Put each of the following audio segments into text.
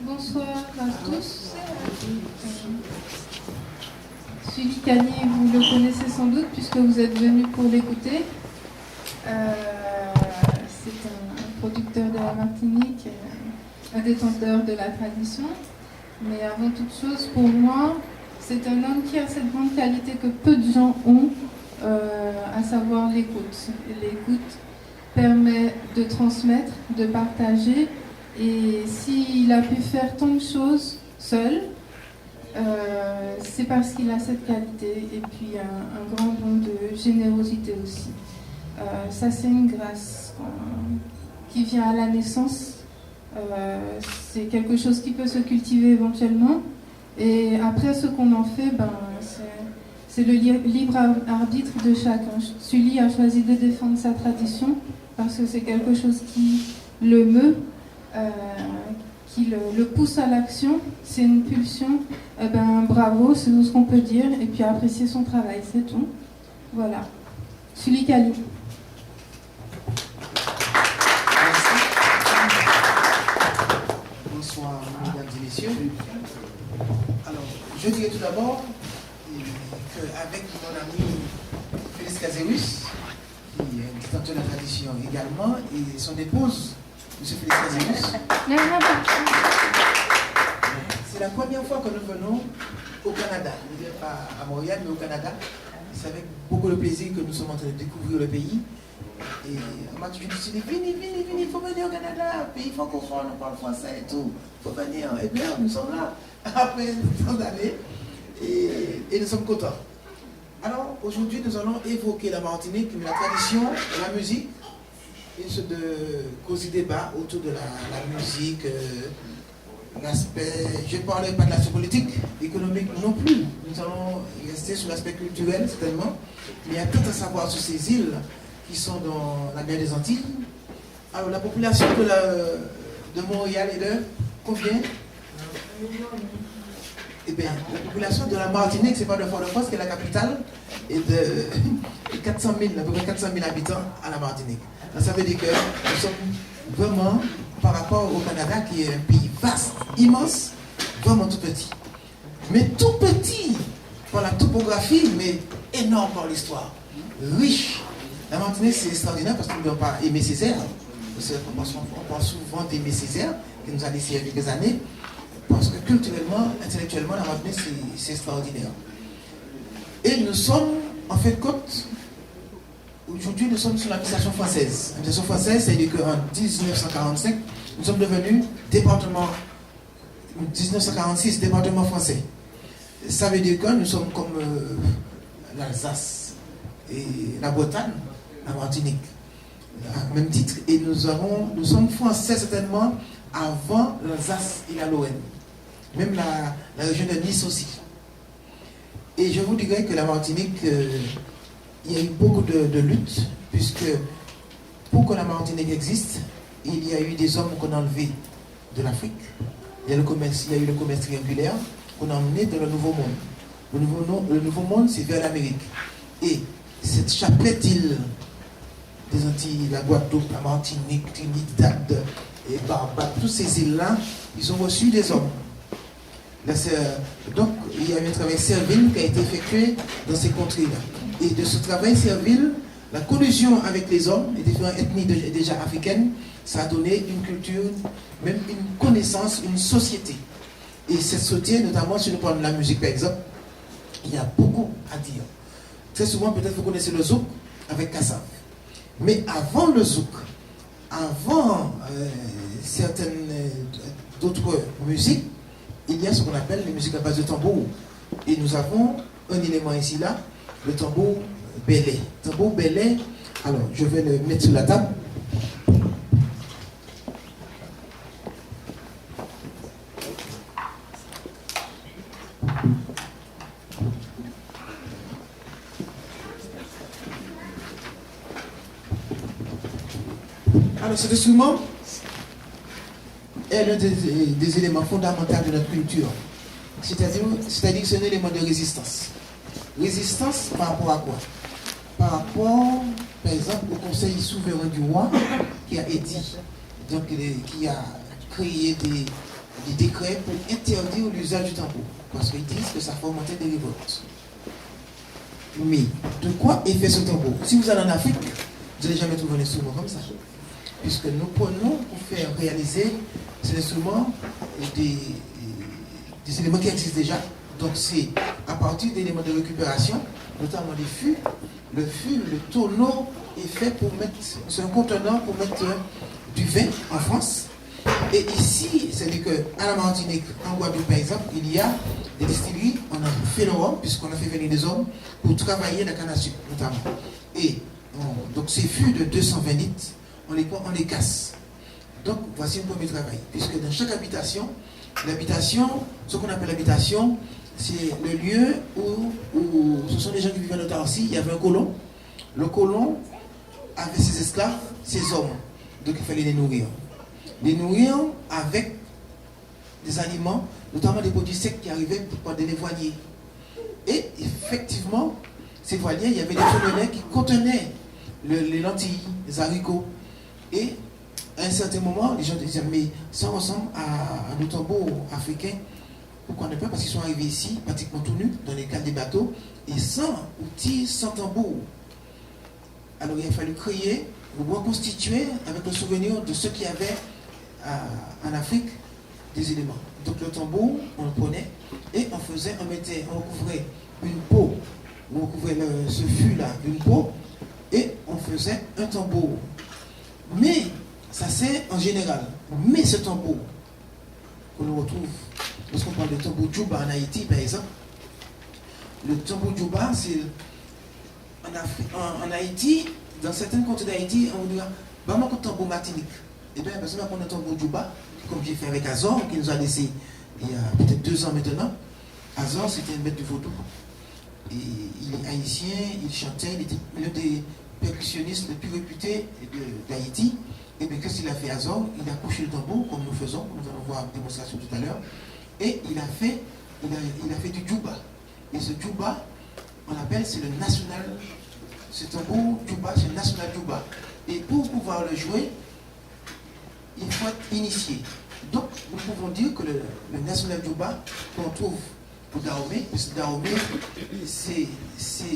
Bonsoir à tous. Sully Kali, vous le connaissez sans doute puisque vous êtes venus pour l'écouter. C'est un producteur de la Martinique, un détenteur de la tradition. Mais avant toute chose, pour moi, c'est un homme qui a cette grande qualité que peu de gens ont, à savoir l'écoute. L'écoute permet de transmettre, de partager. Et s'il a pu faire tant de choses seul, c'est parce qu'il a cette qualité et puis un grand don de générosité aussi. Ça, c'est une grâce qui vient à la naissance. C'est quelque chose qui peut se cultiver éventuellement. Et après, ce qu'on en fait, c'est le libre arbitre de chacun. Sully a choisi de défendre sa tradition parce que c'est quelque chose qui le meut. Qui le pousse à l'action, c'est une pulsion, bravo, c'est tout ce qu'on peut dire, et puis apprécier son travail, c'est tout. Voilà. Sully Kali. Bonsoir, mesdames et messieurs. Alors, je dirais tout d'abord qu'avec mon ami Félix Caserus, qui est un détenteur de la tradition également, et son épouse, M. Félix Caserus, c'est la première fois que nous venons au Canada, je ne dirais pas à Montréal, mais au Canada. C'est avec beaucoup de plaisir que nous sommes en train de découvrir le pays. Et on m'a toujours dit, venez, il faut venir au Canada, pays francophone, on parle français et tout. Il faut venir. Et bien, nous sommes là, après tant d'années, et nous sommes contents. Alors, aujourd'hui, nous allons évoquer la Martinique, la tradition, la musique, et ce de causer débat autour de la musique, l'aspect, je ne parlerai pas de l'aspect politique, économique non plus. Nous allons rester sur l'aspect culturel, certainement. Mais il y a tout à savoir sur ces îles qui sont dans la mer des Antilles. Alors, la population de Montréal est de combien? Eh bien, la population de la Martinique, c'est pas de Fort-de-France, qui est la capitale, est de 400 000, à peu près 400 000 habitants à la Martinique. Donc, ça veut dire que nous sommes vraiment, par rapport au Canada, qui est un pays vaste, immense, vraiment tout petit. Mais tout petit par la topographie, mais énorme par l'histoire. Riche. La Martinique, c'est extraordinaire parce que nous n'avons pas aimé Césaire. On parle souvent d'Aimé Césaire, qui nous a laissé il y a quelques années. Parce que culturellement, intellectuellement, la Martinique, c'est extraordinaire. Et nous sommes, en fait, aujourd'hui, nous sommes sous l'administration française. L'administration française, c'est-à-dire qu'en 1945, nous sommes devenus département, 1946, département français. Ça veut dire que nous sommes comme l'Alsace et la Bretagne, la Martinique, à même titre. Et nous sommes français certainement avant l'Alsace et la Lorraine. Même la région de Nice aussi. Et je vous dirais que la Martinique, il y a eu beaucoup de luttes, puisque pour que la Martinique existe, il y a eu des hommes qu'on a enlevés de l'Afrique. Il y a eu le commerce triangulaire qu'on a emmené dans le Nouveau Monde. Le Nouveau Monde, c'est vers l'Amérique. Et cette chaplette île des Antilles, la Guadeloupe, la Martinique, Trinidad et Barbade, toutes ces îles-là, ils ont reçu des hommes. Donc, il y a eu un travail servile qui a été effectué dans ces contrées-là. Et de ce travail servile, la collusion avec les hommes, les différentes ethnies déjà africaines, ça a donné une culture, même une connaissance, une société. Et cette société, notamment si nous parlons de la musique par exemple, il y a beaucoup à dire. Très souvent, peut-être vous connaissez le zouk avec Kassav. Mais avant le zouk, avant certaines d'autres musiques, il y a ce qu'on appelle les musiques à base de tambour. Et nous avons un élément ici là, le tambour belé. Tambour belé, alors je vais le mettre sur la table. Alors cet instrument est l'un des éléments fondamentaux de notre culture. C'est-à-dire que c'est un élément de résistance. Résistance par rapport à quoi? Par rapport, par exemple, au conseil souverain du roi qui a édit, donc qui a créé des décrets pour interdire l'usage du tambour, parce qu'ils disent que ça fomentait des révoltes. Mais de quoi est fait ce tambour? Si vous allez en Afrique, vous n'allez jamais trouver un instrument comme ça, puisque nous prenons pour faire réaliser ces instruments des éléments qui existent déjà. Donc c'est à partir d'éléments de récupération, notamment des fûts. Le fût, le tonneau est fait pour mettre, c'est un contenant pour mettre du vin en France. Et ici, c'est-à-dire qu'à la Martinique, en Guadeloupe par exemple, il y a des distilleries, on a fait le rhum, puisqu'on a fait venir des hommes pour travailler la canne à sucre notamment. Et donc ces fûts de 220 litres, on les casse. Donc voici un premier travail, puisque dans chaque habitation, l'habitation, ce qu'on appelle l'habitation, c'est le lieu où ce sont des gens qui vivaient en autarcie. Il y avait un colon. Le colon avait ses esclaves, ses hommes. Donc il fallait les nourrir. Les nourrir avec des aliments, notamment des produits secs qui arrivaient par des voiliers. Et effectivement, ces voiliers, il y avait des tonnelets qui contenaient les lentilles, les haricots. Et à un certain moment, les gens disaient, mais ça ressemble à nos tambours africains. Pourquoi ne pas? Parce qu'ils sont arrivés ici, pratiquement tout nus, dans les cales des bateaux, et sans outils, sans tambour. Alors il a fallu créer, reconstituer avec le souvenir de ceux qui avaient en Afrique des éléments. Donc le tambour, on le prenait, et on recouvrait une peau, on recouvrait ce fût-là d'une peau, et on faisait un tambour. Mais, ça c'est en général, mais ce tambour, qu'on le retrouve, lorsqu'on parle de tambour djouba en Haïti par exemple, le tambour djouba, c'est en Haïti, dans certaines côtes d'Haïti, on dit, bah moi, quand tambour Martinique, et bien, parce que on a un tambour djouba, comme j'ai fait avec Azor, qui nous a laissé il y a peut-être 2 ans maintenant. Azor, c'était un maître du vaudou. Et il est haïtien, il chantait, il était l'un des percussionnistes les plus réputés d'Haïti. Et bien, qu'est-ce qu'il a fait Azor? Il a couché le tambour, comme nous faisons, nous allons voir une démonstration tout à l'heure. Et il a fait du djouba. Et ce djouba, on appelle, c'est le national. Ce tambour djouba, c'est le national djouba. Et pour pouvoir le jouer, il faut être initié. Donc, nous pouvons dire que le national djouba qu'on trouve au Dahomey, parce que Dahomey, c'est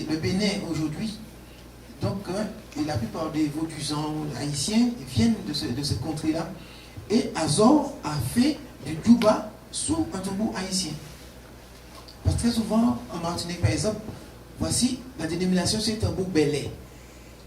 le Bénin aujourd'hui. Donc, et la plupart des vaudusans haïtiens viennent de cette contrée-là. Et Azor a fait du djouba sous un tambour haïtien. Parce que très souvent, en Martinique par exemple, voici la dénomination, c'est tambour belay.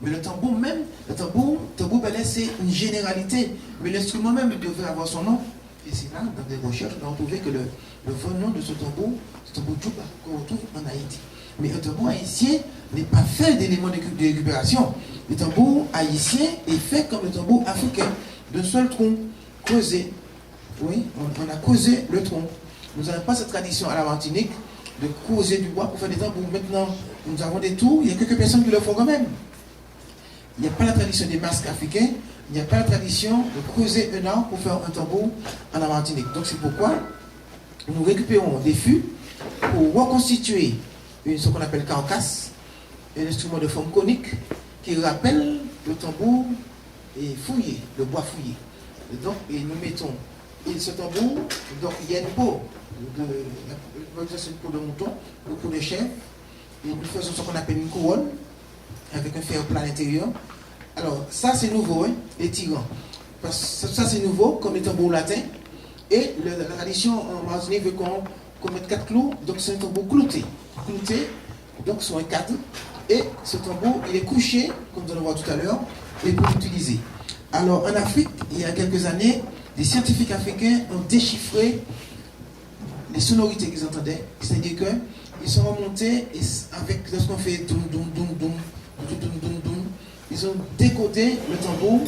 Mais le tambour même, tambour belay, c'est une généralité. Mais l'instrument même devrait avoir son nom. Et c'est là, dans des recherches, on a trouvé que le vrai nom de ce tambour, c'est le tambour djouba qu'on retrouve en Haïti. Mais un tambour haïtien n'est pas fait d'éléments de récupération. Le tambour haïtien est fait comme le tambour africain, d'un seul tronc, creusé. Oui, on a creusé le tronc. Nous n'avons pas cette tradition à la Martinique de creuser du bois pour faire des tambours. Maintenant, nous avons des tours, il y a quelques personnes qui le font quand même. Il n'y a pas la tradition des masques africains, il n'y a pas la tradition de creuser un arbre pour faire un tambour en la Martinique. Donc c'est pourquoi nous récupérons des fûts pour reconstituer ce qu'on appelle carcasse, un instrument de forme conique qui rappelle le tambour et fouillé, le bois fouillé. Et donc, et nous mettons, et ce tambour, donc il y a une peau, c'est une peau de mouton, une peau de chèvre, et nous faisons ce qu'on appelle une couronne, avec un fer plat à l'intérieur. Alors, ça c'est nouveau, hein, les tirants. Parce que ça c'est nouveau, comme les tambours latins, et la tradition en Martinique veut qu'on mette 4 clous, donc c'est un tambour clouté. Clouté, donc sur un cadre, et ce tambour il est couché, comme nous allons voir tout à l'heure, et pour l'utiliser. Alors en Afrique, il y a quelques années, des scientifiques africains ont déchiffré les sonorités qu'ils entendaient, c'est-à-dire qu'ils sont remontés et avec lorsqu'on fait doum doum doum doum doum doum doum, ils ont décodé le tambour,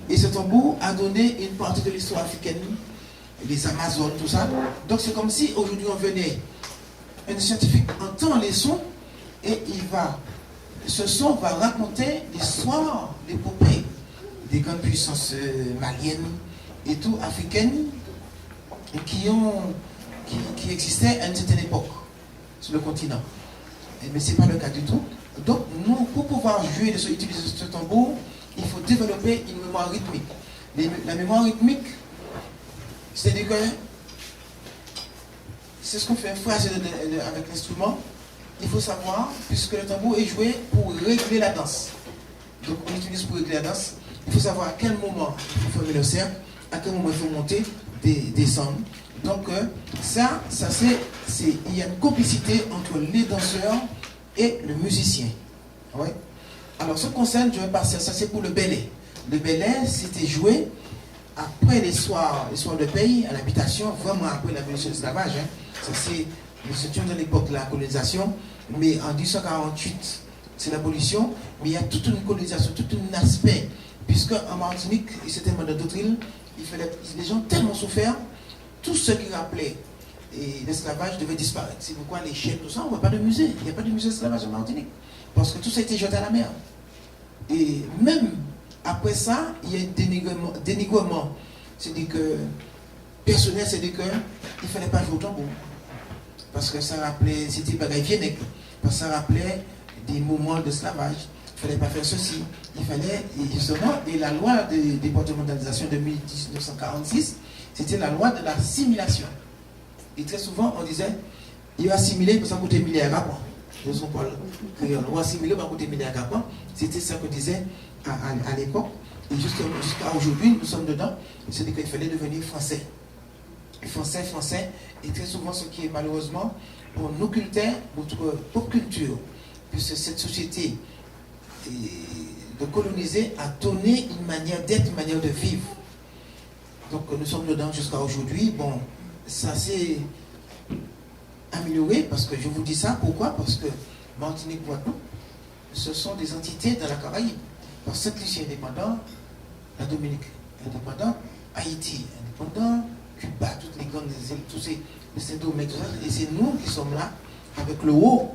et ce tambour a donné une partie de l'histoire africaine, les Amazones, tout ça. Donc c'est comme si aujourd'hui on venait, un scientifique entend les sons et ce son va raconter l'histoire, l'épopée des grandes puissances maliennes et tout africaines qui existaient à une certaine époque sur le continent. Mais ce n'est pas le cas du tout. Donc nous, pour pouvoir utiliser ce tambour, il faut développer une mémoire rythmique. La mémoire rythmique, c'est-à-dire que c'est ce qu'on fait avec l'instrument. Il faut savoir, puisque le tambour est joué pour régler la danse. Donc on utilise pour régler la danse. Il faut savoir à quel moment il faut former le cercle, à quel moment il faut monter, descendre. Donc ça il y a une complicité entre les danseurs et le musicien. Ouais. Alors ce concerne, je vais passer, ça c'est pour le belay. Le belay, c'était joué après les soirs de paye à l'habitation, vraiment après l'abolition de l'esclavage. Ça c'est, nous étions dans l'époque de la colonisation, mais en 1848, c'est l'abolition, mais il y a toute une colonisation, tout un aspect, puisque en Martinique, et c'était dans d'autres îles, les gens tellement souffert, tout ce qui rappelait l'esclavage devait disparaître. C'est pourquoi les chaînes, tout ça, on ne voit pas de musée. Il n'y a pas de musée d'esclavage en Martinique. Parce que tout ça a été jeté à la mer. Et même après ça, il y a un dénigrement. C'est-à-dire que, personnel, c'est-à-dire qu'il ne fallait pas jouer au tambour. Parce que ça rappelait, c'était bagaille viennec. Parce que ça rappelait des moments d'esclavage. Il ne fallait pas faire ceci. Il fallait, justement, et la loi de départementalisation de 1946, c'était la loi de l'assimilation. Et très souvent, on disait, il a assimilé pour ça coûter milliards à quoi. On va assimiler pour coûter milliards à quoi. C'était ça qu'on disait à l'époque. Et jusqu'à aujourd'hui, nous sommes dedans. C'est-à-dire qu'il fallait devenir français. Français. Et très souvent, ce qui est malheureusement, on occultait notre pop culture. Puisque cette société de coloniser a donné une manière d'être, une manière de vivre. Donc nous sommes dedans jusqu'à aujourd'hui. Bon, ça s'est amélioré parce que je vous dis ça. Pourquoi? Parce que Martinique, Guadeloupe, ce sont des entités dans la Caraïbe. Parce que Saint-Lucie indépendant, la Dominique indépendant, Haïti indépendant, Cuba, toutes les grandes îles, tous ces Saint-Domingue, et c'est nous qui sommes là avec le haut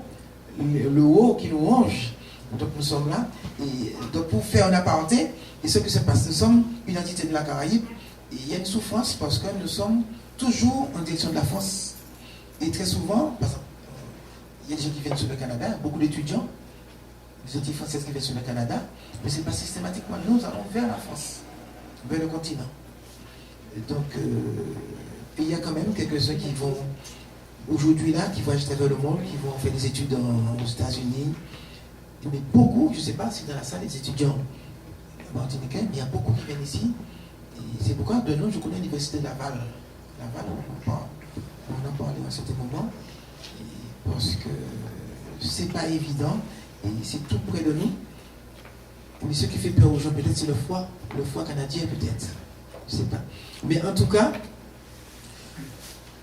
qui nous ronge. Donc nous sommes là. Et donc pour faire une aparté, et ce qui se passe, nous sommes une entité de la Caraïbe. Et il y a une souffrance parce que nous sommes toujours en direction de la France. Et très souvent, par exemple, il y a des gens qui viennent sur le Canada, beaucoup d'étudiants, des étudiants français qui viennent sur le Canada, mais ce n'est pas systématiquement. Nous allons vers la France, vers le continent. Et donc, il y a quand même quelques-uns qui vont, aujourd'hui là, qui voyagent à travers le monde, qui vont faire des études aux États-Unis. Mais beaucoup, je ne sais pas si dans la salle, les étudiants martiniquais, mais il y a beaucoup qui viennent ici. Et c'est pourquoi, de nous, je connais l'université de Laval. Laval, on en a parlé à un certain moment. Parce que c'est pas évident. Et c'est tout près de nous. Mais ce qui fait peur aux gens, peut-être, c'est le foie canadien, peut-être. Je ne sais pas. Mais en tout cas,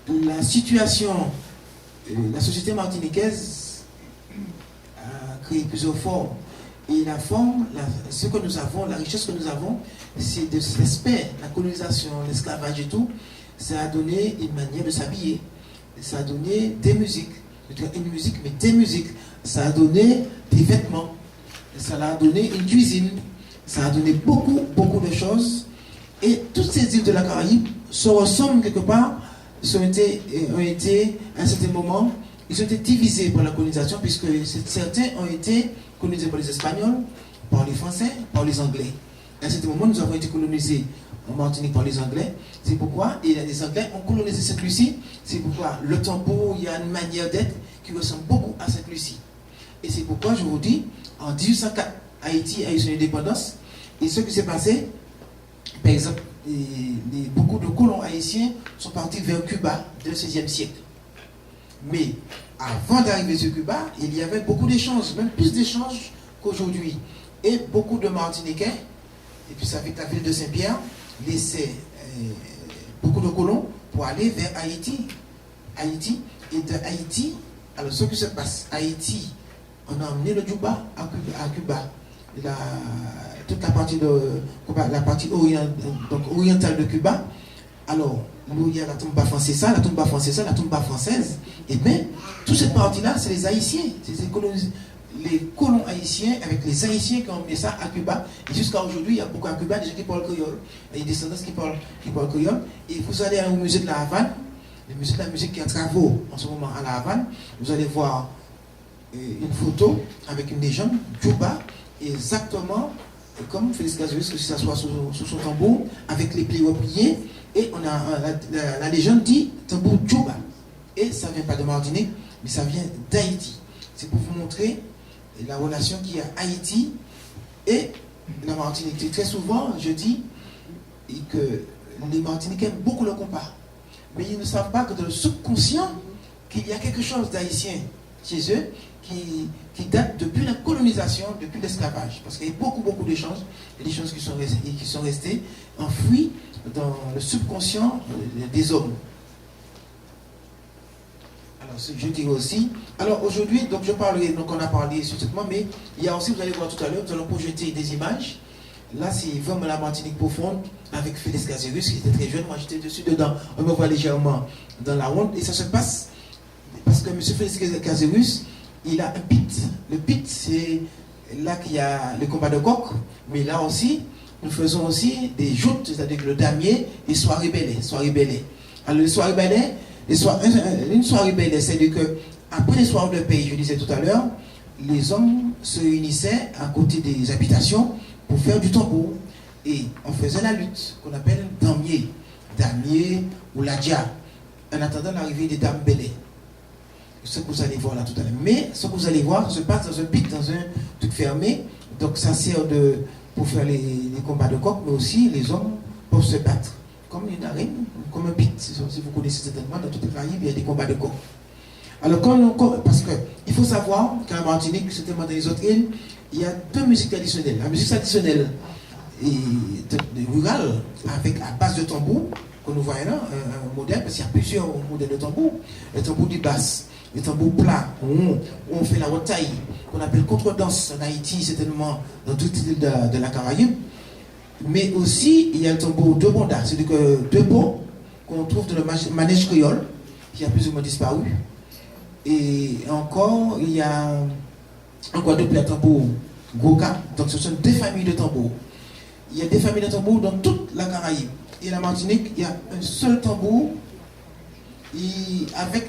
la situation, la société martiniquaise a créé plusieurs formes. Et la forme, ce que nous avons, la richesse que nous avons, c'est de cet aspect, la colonisation, l'esclavage et tout, ça a donné une manière de s'habiller. Ça a donné des musiques. Une musique, mais des musiques. Ça a donné des vêtements. Ça a donné une cuisine. Ça a donné beaucoup de choses. Et toutes ces îles de la Caraïbe se ressemblent quelque part, ont été, à un certain moment, ils ont été divisés par la colonisation, puisque certains ont été colonisés par les Espagnols, par les Français, par les Anglais. À un certain moment, nous avons été colonisés en Martinique par les Anglais. C'est pourquoi, et les Anglais ont colonisé Sainte-Lucie. C'est pourquoi le tambour, il y a une manière d'être qui ressemble beaucoup à Sainte-Lucie. Et c'est pourquoi je vous dis, en 1804, Haïti a eu son indépendance. Et ce qui s'est passé, par exemple, beaucoup de colons haïtiens sont partis vers Cuba dès le XVIe siècle. Mais avant d'arriver sur Cuba, il y avait beaucoup d'échanges, même plus d'échanges qu'aujourd'hui. Et beaucoup de Martiniquais, et puis ça fait que la ville de Saint-Pierre laissait beaucoup de colons pour aller vers Haïti. Et de Haïti, alors ce qui se passe, Haïti, on a emmené le djouba à Cuba. Toute la partie orientale de Cuba. Alors, il y a la tumba française, la tumba française. Et bien, toute cette partie-là, c'est les Haïtiens. C'est les colons haïtiens avec les Haïtiens qui ont mis ça à Cuba. Et jusqu'à aujourd'hui, il y a beaucoup à Cuba des gens qui parlent créole. Il y a des descendants qui parlent créole. Et vous allez au musée de la Havane, le musée de la musique qui est en travaux en ce moment à la Havane, vous allez voir une photo avec une légende, Djouba, exactement comme Félix Gazovis, qui s'assoit sous son tambour, avec les plis repliés, et on a la légende dit tambour Djouba. Et ça ne vient pas de Martinique, mais ça vient d'Haïti. C'est pour vous montrer la relation qu'il y a Haïti et la Martinique. Très souvent, je dis que les Martiniquais aiment beaucoup le compas. Mais ils ne savent pas que dans le subconscient, qu'il y a quelque chose d'haïtien chez eux qui date depuis la colonisation, depuis l'esclavage. Parce qu'il y a beaucoup d'échanges, et des choses qui sont restées enfouies dans le subconscient des hommes. Alors, je dirais aussi. Alors aujourd'hui, donc je parlerai, donc on a parlé succinctement, mais il y a aussi, vous allez voir tout à l'heure, nous allons projeter des images. Là, c'est vraiment la Martinique profonde avec Félix Casérus, qui était très jeune. Moi, j'étais dessus dedans. On me voit légèrement dans la honte. Et ça se passe parce que M. Félix Casérus, il a un pit. Le pit, c'est là qu'il y a le combat de coq. Mais là aussi, nous faisons aussi des joutes, c'est-à-dire le damier et soirée bêlée. Alors, les soirées bêlées, une soirée bêlée, c'est-à-dire que après les soirs de paix, je disais tout à l'heure, les hommes se réunissaient à côté des habitations pour faire du tambour. Et on faisait la lutte qu'on appelle damier ou ladja, en attendant l'arrivée des dames bêlées. Ce que vous allez voir là tout à l'heure. Mais ce que vous allez voir se passe dans un pit, dans un truc fermé. Donc ça sert pour faire les combats de coq, mais aussi les hommes peuvent se battre comme une arène, comme un pit. Si vous connaissez certainement, dans toutes les Caraïbes, il y a des combats de coq. Alors, parce qu'il faut savoir qu'en Martinique, certainement dans les autres îles, il y a deux musiques traditionnelles. La musique traditionnelle rurale, à base de tambour, que nous voyons là, un modèle, parce qu'il y a plusieurs modèles de tambour. Le tambour du basse, le tambour plat, où on fait la haute taille, qu'on appelle contredanse en Haïti, certainement dans toute l'île de la Caraïbe. Mais aussi, il y a le tambour de bonda, c'est-à-dire que deux pots qu'on trouve dans le manège créole, qui a plus ou moins disparu. Et encore, il y a encore deux plats tambour goka, donc ce sont deux familles de tambours. Il y a des familles de tambours dans toute la Caraïbe. Et la Martinique, il y a un seul tambour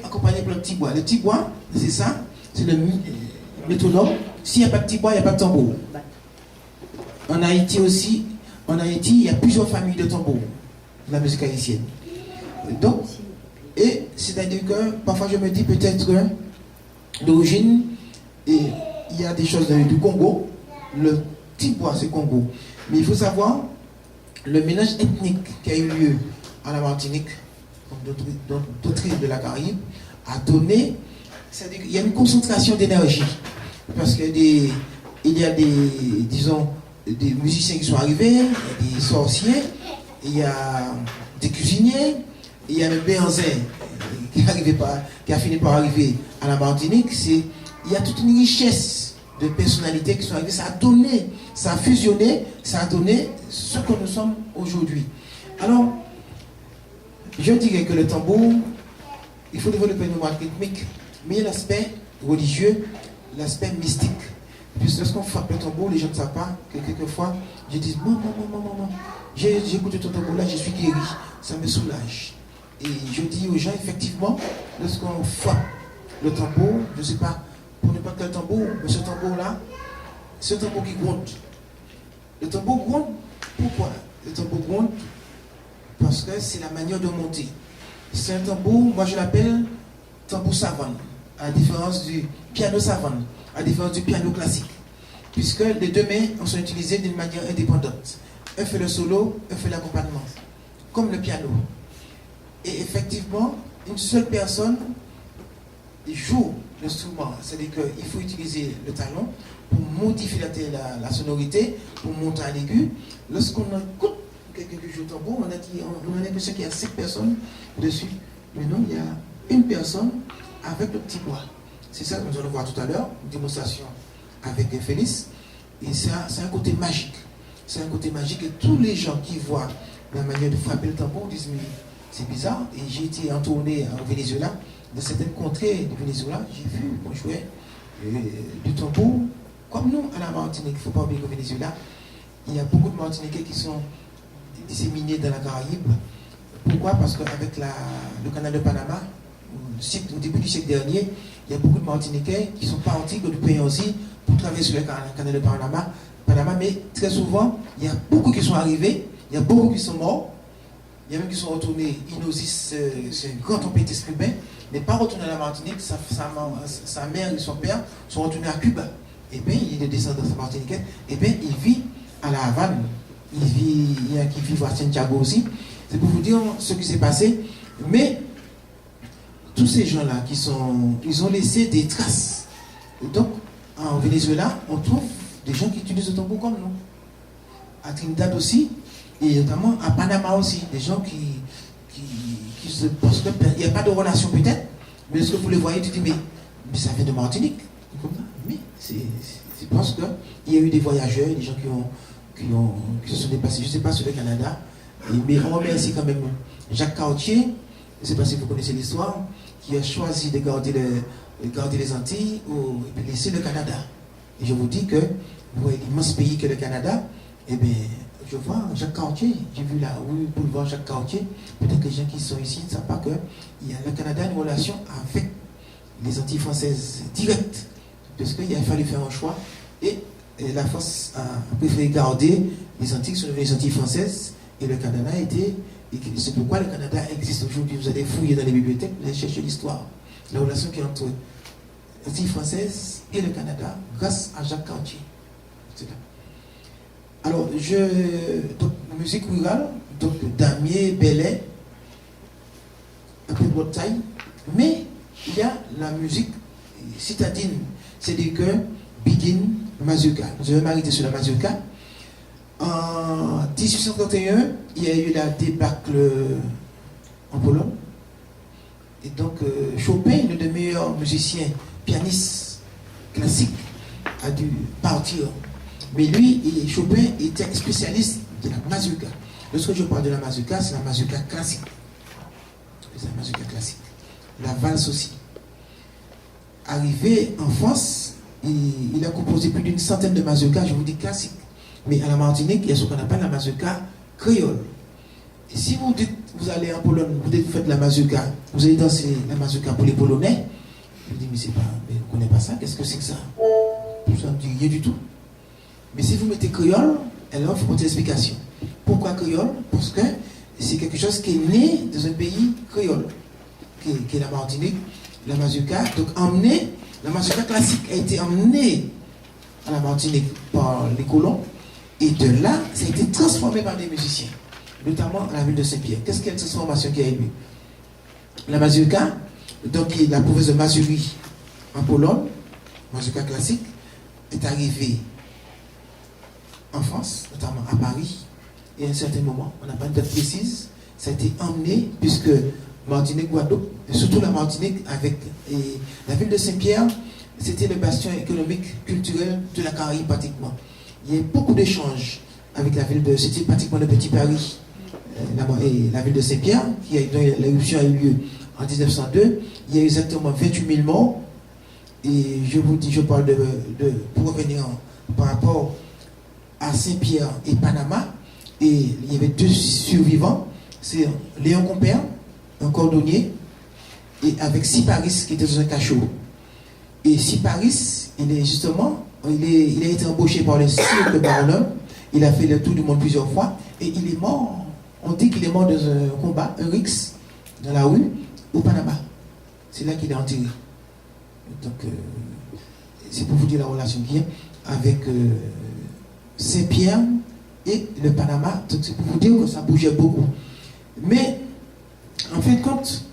accompagné par le petit bois. Le petit bois, c'est ça, c'est le métronome. S'il n'y a pas de petit bois, il n'y a pas de tambour. En Haïti aussi, il y a plusieurs familles de tambours, la musique haïtienne. Donc, et c'est-à-dire que parfois je me dis peut-être d'origine, et il y a des choses du Congo, le petit bois c'est Congo. Mais il faut savoir, le mélange ethnique qui a eu lieu à la Martinique, dans d'autres îles de la Caraïbe, a donné, c'est-à-dire qu'il y a une concentration d'énergie. Parce qu'il y a des musiciens qui sont arrivés, il y a des sorciers, il y a des cuisiniers, il y a le Béanzin qui a fini par arriver à la Martinique. Il y a toute une richesse de personnalités qui sont arrivées. Ça a donné, ça a fusionné, ça a donné ce que nous sommes aujourd'hui. Alors, je dirais que le tambour, il faut développer une mémoire rythmique, mais l'aspect religieux, l'aspect mystique. Puisque lorsqu'on frappe le tambour, les gens ne savent pas que quelquefois, je dis maman, j'ai écouté ton tambour là, je suis guéri, ça me soulage. Et je dis aux gens, effectivement, lorsqu'on frappe le tambour, je ne sais pas, pour n'importe quel tambour, mais ce tambour-là, c'est un tambour qui gronde. Le tambour gronde, pourquoi? Le tambour gronde parce que c'est la manière de monter. C'est un tambour, moi je l'appelle tambour savane, à la différence du piano savane, à la différence du piano classique. Puisque les deux mains sont utilisées d'une manière indépendante. Un fait le solo, un fait l'accompagnement, comme le piano. Et effectivement, une seule personne joue l'instrument. C'est-à-dire qu'il faut utiliser le talon pour modifier la sonorité, pour monter à l'aigu. Lorsqu'on écoute quelqu'un qui joue au tambour, on a l'impression qu'il y a 5 personnes dessus. Mais non, il y a une personne avec le petit bois. C'est ça que nous allons voir tout à l'heure, une démonstration avec Félix. Et c'est un côté magique. C'est un côté magique et tous les gens qui voient la manière de frapper le tambour disent mais c'est bizarre. Et j'ai été en tournée au Venezuela, dans certaines contrées du Venezuela, j'ai vu qu'on jouait du tambour comme nous à la Martinique. Il ne faut pas oublier qu'au Venezuela, il y a beaucoup de Martiniquais qui sont disséminés dans la Caraïbe. Pourquoi? Parce qu'avec le canal de Panama, au début du siècle dernier, il y a beaucoup de Martiniquais qui sont partis du pays aussi pour traverser le canal de Panama, mais très souvent, il y a beaucoup qui sont arrivés, il y a beaucoup qui sont morts, il y a même qui sont retournés. Inosis, c'est une grande tempête cubain, n'est pas retourné à la Martinique, sa mère et son père sont retournés à Cuba. Et bien, il est descendant de sa Martinique, et bien, il vit à la Havane. Il y a qui vivent à Santiago aussi. C'est pour vous dire ce qui s'est passé. Mais tous ces gens-là ils ont laissé des traces. Et donc, en Venezuela, on trouve des gens qui utilisent le tambour comme nous. À Trinidad aussi, et notamment à Panama aussi, des gens qui se posent. Il n'y a pas de relation peut-être, mais lorsque vous les voyez, tu dis, mais ça vient de Martinique. Mais c'est parce qu'il y a eu des voyageurs, des gens qui se sont dépassés. Je ne sais pas sur le Canada, mais on remercie quand même Jacques Cartier, je ne sais pas si vous connaissez l'histoire, qui a choisi de garder les Antilles et de laisser le Canada. Et je vous dis que, vous voyez l'immense pays que le Canada, eh bien, je vois Jacques Cartier, j'ai vu la rue boulevard Jacques Cartier. Peut-être que les gens qui sont ici ne savent pas que le Canada a une relation avec les Antilles françaises directes, parce qu'il a fallu faire un choix et la France a préféré garder les Antilles qui sont devenues les Antilles françaises, et le Canada a été. C'est pourquoi le Canada existe aujourd'hui. Vous allez fouiller dans les bibliothèques, vous allez chercher l'histoire, la relation qui est entre les Antilles françaises et le Canada grâce à Jacques Cartier. Alors, donc, musique rurale, donc damier, belay, un peu de Bretagne, mais il y a la musique citadine, c'est-à-dire que Begin, Mazurka. Je vais m'arrêter sur la Mazurka. En 1831, il y a eu la débâcle en Pologne. Et donc, Chopin, l'un des meilleurs musiciens, pianistes classiques, a dû partir. Mais lui, Chopin était spécialiste de la mazurka. Lorsque je parle de la mazurka, c'est la mazurka classique. C'est la mazurka classique. La valse aussi. Arrivé en France, il a composé plus d'une centaine de mazurkas, je vous dis classiques. Mais à la Martinique, il y a ce qu'on appelle la mazurka créole. Et si vous dites, vous allez en Pologne, vous faites la mazurka, vous allez danser la mazurka pour les Polonais, je vous dis, mais c'est pas, mais vous ne connaissez pas ça, qu'est-ce que c'est que ça? Ça ne dit rien du tout. Mais si vous mettez créole, elle offre une explication. Pourquoi créole? Parce que c'est quelque chose qui est né dans un pays créole, qui est la Martinique, la mazurka. Donc la mazurka classique a été emmenée à la Martinique par les colons, et de là, ça a été transformé par des musiciens, notamment à la ville de Saint-Pierre. Qu'est-ce qu'il y a de transformation qui a eu? La mazurka, donc la province de Mazurie en Pologne, mazurka classique, est arrivée en France, notamment à Paris, et à un certain moment, on n'a pas une date précise, ça a été emmené, puisque Martinique, Guadeloupe, et surtout la Martinique, avec la ville de Saint-Pierre, c'était le bastion économique, culturel de la Caraïbe pratiquement. Il y a eu beaucoup d'échanges avec la ville de... C'était pratiquement le petit Paris, la ville de Saint-Pierre, dont l'éruption a eu lieu en 1902. Il y a eu exactement 28 000 morts. Et je vous dis, je parle pour revenir par rapport à Saint-Pierre et Panama, et il y avait 2 survivants, c'est Léon Compère, un cordonnier, et avec Siparis qui était dans un cachot. Et Siparis, il a été embauché par le cirque de Barcelone, il a fait le tour du monde plusieurs fois, et il est mort, on dit qu'il est mort dans un combat, un rixe, dans la rue, au Panama. C'est là qu'il est enterré. Donc, c'est pour vous dire la relation qu'il y a avec Saint-Pierre et le Panama. Donc, c'est pour vous dire que ça bougeait beaucoup. Mais, en fin de compte,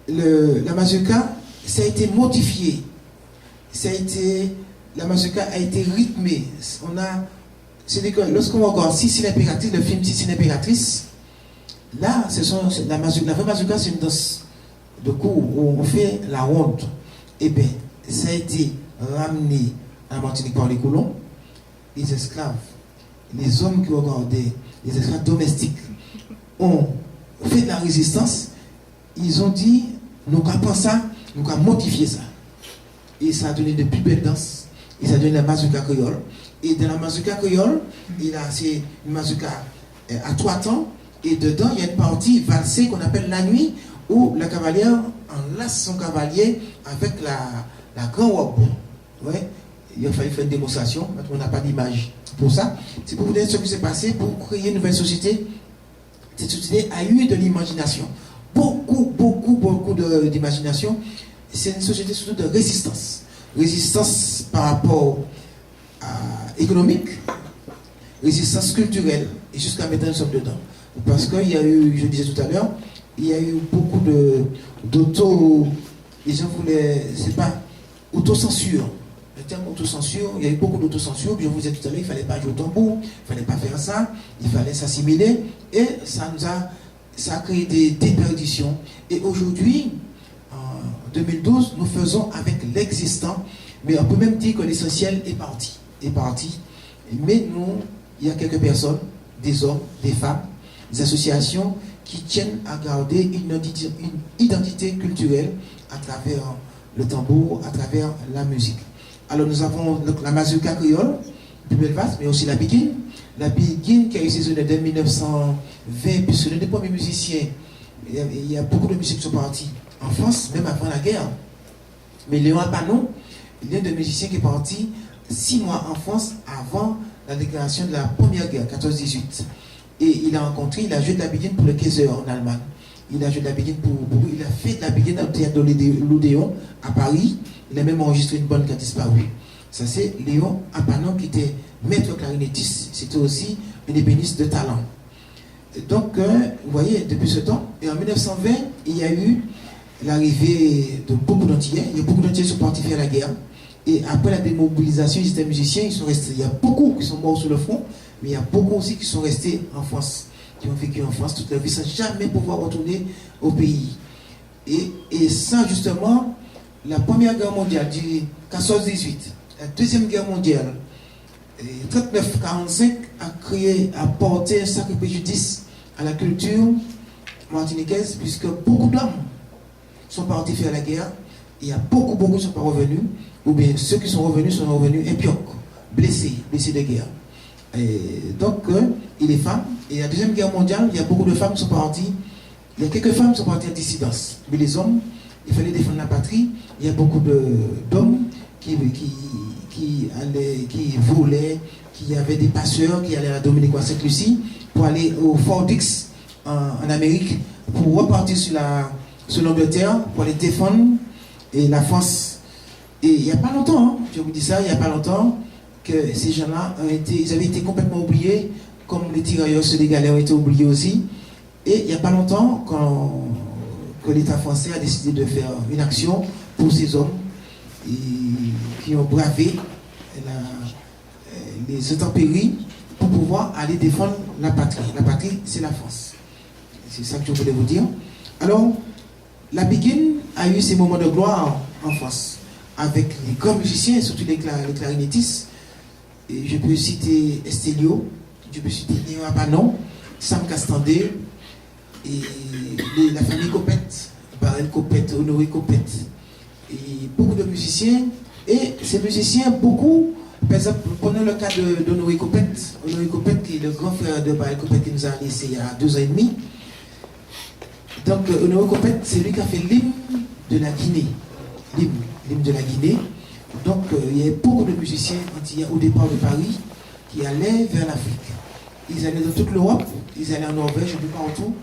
la mazurka, ça a été modifié. La mazurka a été rythmée. C'est-à-dire que lorsqu'on regarde Sissi l'impératrice, le film Sissi l'impératrice, là, la vraie mazurka, c'est une danse de cours où on fait la ronde. Eh bien, ça a été ramené à la Martinique par les colons, les esclaves, les hommes qui regardaient, les esclaves domestiques, ont fait de la résistance. Ils ont dit, nous avons ça, nous avons modifié ça. Et ça a donné de plus belles danses. Et ça a donné la mazurka créole. Et dans la mazurka créole, c'est une mazurka à 3 temps. Et dedans, il y a une partie valsée qu'on appelle la nuit, où la cavalière enlace son cavalier avec la grande robe. Ouais. Il a fallu faire une démonstration, mais on n'a pas d'image pour ça. C'est pour vous dire ce qui s'est passé pour créer une nouvelle société. Cette société a eu de l'imagination. beaucoup d'imagination. C'est une société surtout de résistance. Résistance par rapport économique, résistance culturelle, et jusqu'à maintenant nous sommes dedans. Parce qu'il y a eu, je disais tout à l'heure, il y a eu beaucoup les gens voulaient, c'est pas, autocensure. Le terme autocensure, il y a eu beaucoup d'autocensure. Je vous disais tout à l'heure, il ne fallait pas jouer au tambour, il ne fallait pas faire ça, il fallait s'assimiler, et ça a créé des déperditions. Et aujourd'hui, en 2012, nous faisons avec l'existant, mais on peut même dire que l'essentiel est parti. Mais nous, il y a quelques personnes, des hommes, des femmes, des associations qui tiennent à garder une identité culturelle à travers le tambour, à travers la musique. Alors nous avons la mazurka créole, de Belfast, mais aussi la biguine. La biguine qui a eu saisonné dès 1920, puisque l'un des premiers musiciens, il y a beaucoup de musiques qui sont partis en France, même avant la guerre. Mais Léon Apanon, l'un des musiciens qui est parti 6 mois en France avant la déclaration de la première guerre, 14-18. Et il a joué de la biguine pour le Kaiser en Allemagne. Il a joué de la biguine il a fait de la biguine au théâtre de l'Odéon à Paris. Il a même enregistré une bonne qui a disparu. Ça, c'est Léon Apanon qui était maître clarinettiste. C'était aussi un ébéniste de talent. Et donc, vous voyez, depuis ce temps, et en 1920, il y a eu l'arrivée de beaucoup d'Antillais. Il y a beaucoup d'Antillais qui sont partis faire la guerre. Et après la démobilisation, ils étaient musiciens, ils sont restés. Il y a beaucoup qui sont morts sur le front, mais il y a beaucoup aussi qui sont restés en France, qui ont vécu en France toute leur vie sans jamais pouvoir retourner au pays. Et ça, justement, la première guerre mondiale du 14-18, la deuxième guerre mondiale, 39-45 a porté un sacré préjudice à la culture martiniquaise, puisque beaucoup d'hommes sont partis faire la guerre. Il y a beaucoup qui ne sont pas revenus, ou bien ceux qui sont revenus impioques, blessés de guerre. Et donc, et les femmes, et la deuxième guerre mondiale, il y a beaucoup de femmes qui sont parties, il y a quelques femmes qui sont parties en dissidence. Mais les hommes, il fallait défendre la patrie. Il y a beaucoup d'hommes qui voulaient, qui avaient des passeurs, qui allaient à la Dominique ou à Sainte-Lucie pour aller au Fort Dix en Amérique, pour repartir sur l'Angleterre, pour aller défendre et la France. Et il n'y a pas longtemps, je vous dis ça, il n'y a pas longtemps, que ces gens-là ils avaient été complètement oubliés, comme les tirailleurs sénégalais ont été oubliés aussi. Et il n'y a pas longtemps que l'État français a décidé de faire une action pour ces hommes qui ont bravé les intempéries pour pouvoir aller défendre la patrie. La patrie, c'est la France. C'est ça que je voulais vous dire. Alors, la biguine a eu ses moments de gloire en France, avec les grands musiciens, surtout les clarinettistes. Et je peux citer Estelio, je peux citer Léon Apanon, Sam Castandé, et la famille Copette, Barel Copette, Honoré Copette, et beaucoup de musiciens. Et ces musiciens, beaucoup, par exemple, prenons le cas d'Honoré Copette, qui est le grand frère de Barel Copette qui nous a laissé il y a 2 ans et demi. Donc, Honoré Copette, c'est lui qui a fait l'hymne de la Guinée. L'hymne de la Guinée. Donc, il y a beaucoup de musiciens antillais au départ de Paris qui allaient vers l'Afrique. Ils allaient dans toute l'Europe, ils allaient en Norvège, un peu partout,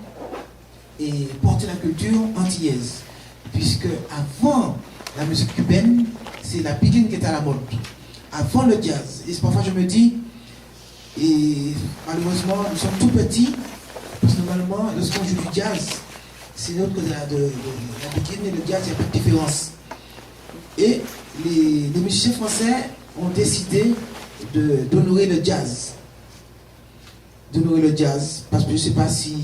et porter la culture antillaise. Puisque avant la musique cubaine, c'est la biguine qui était à la mode. Avant le jazz. Et parfois je me dis, et malheureusement, nous sommes tout petits, parce que normalement, lorsqu'on joue du jazz, c'est l'autre côté de la biguine et le jazz, il n'y a pas de différence. Et les musiciens français ont décidé d'honorer le jazz. D'honorer le jazz, parce que je ne sais pas si...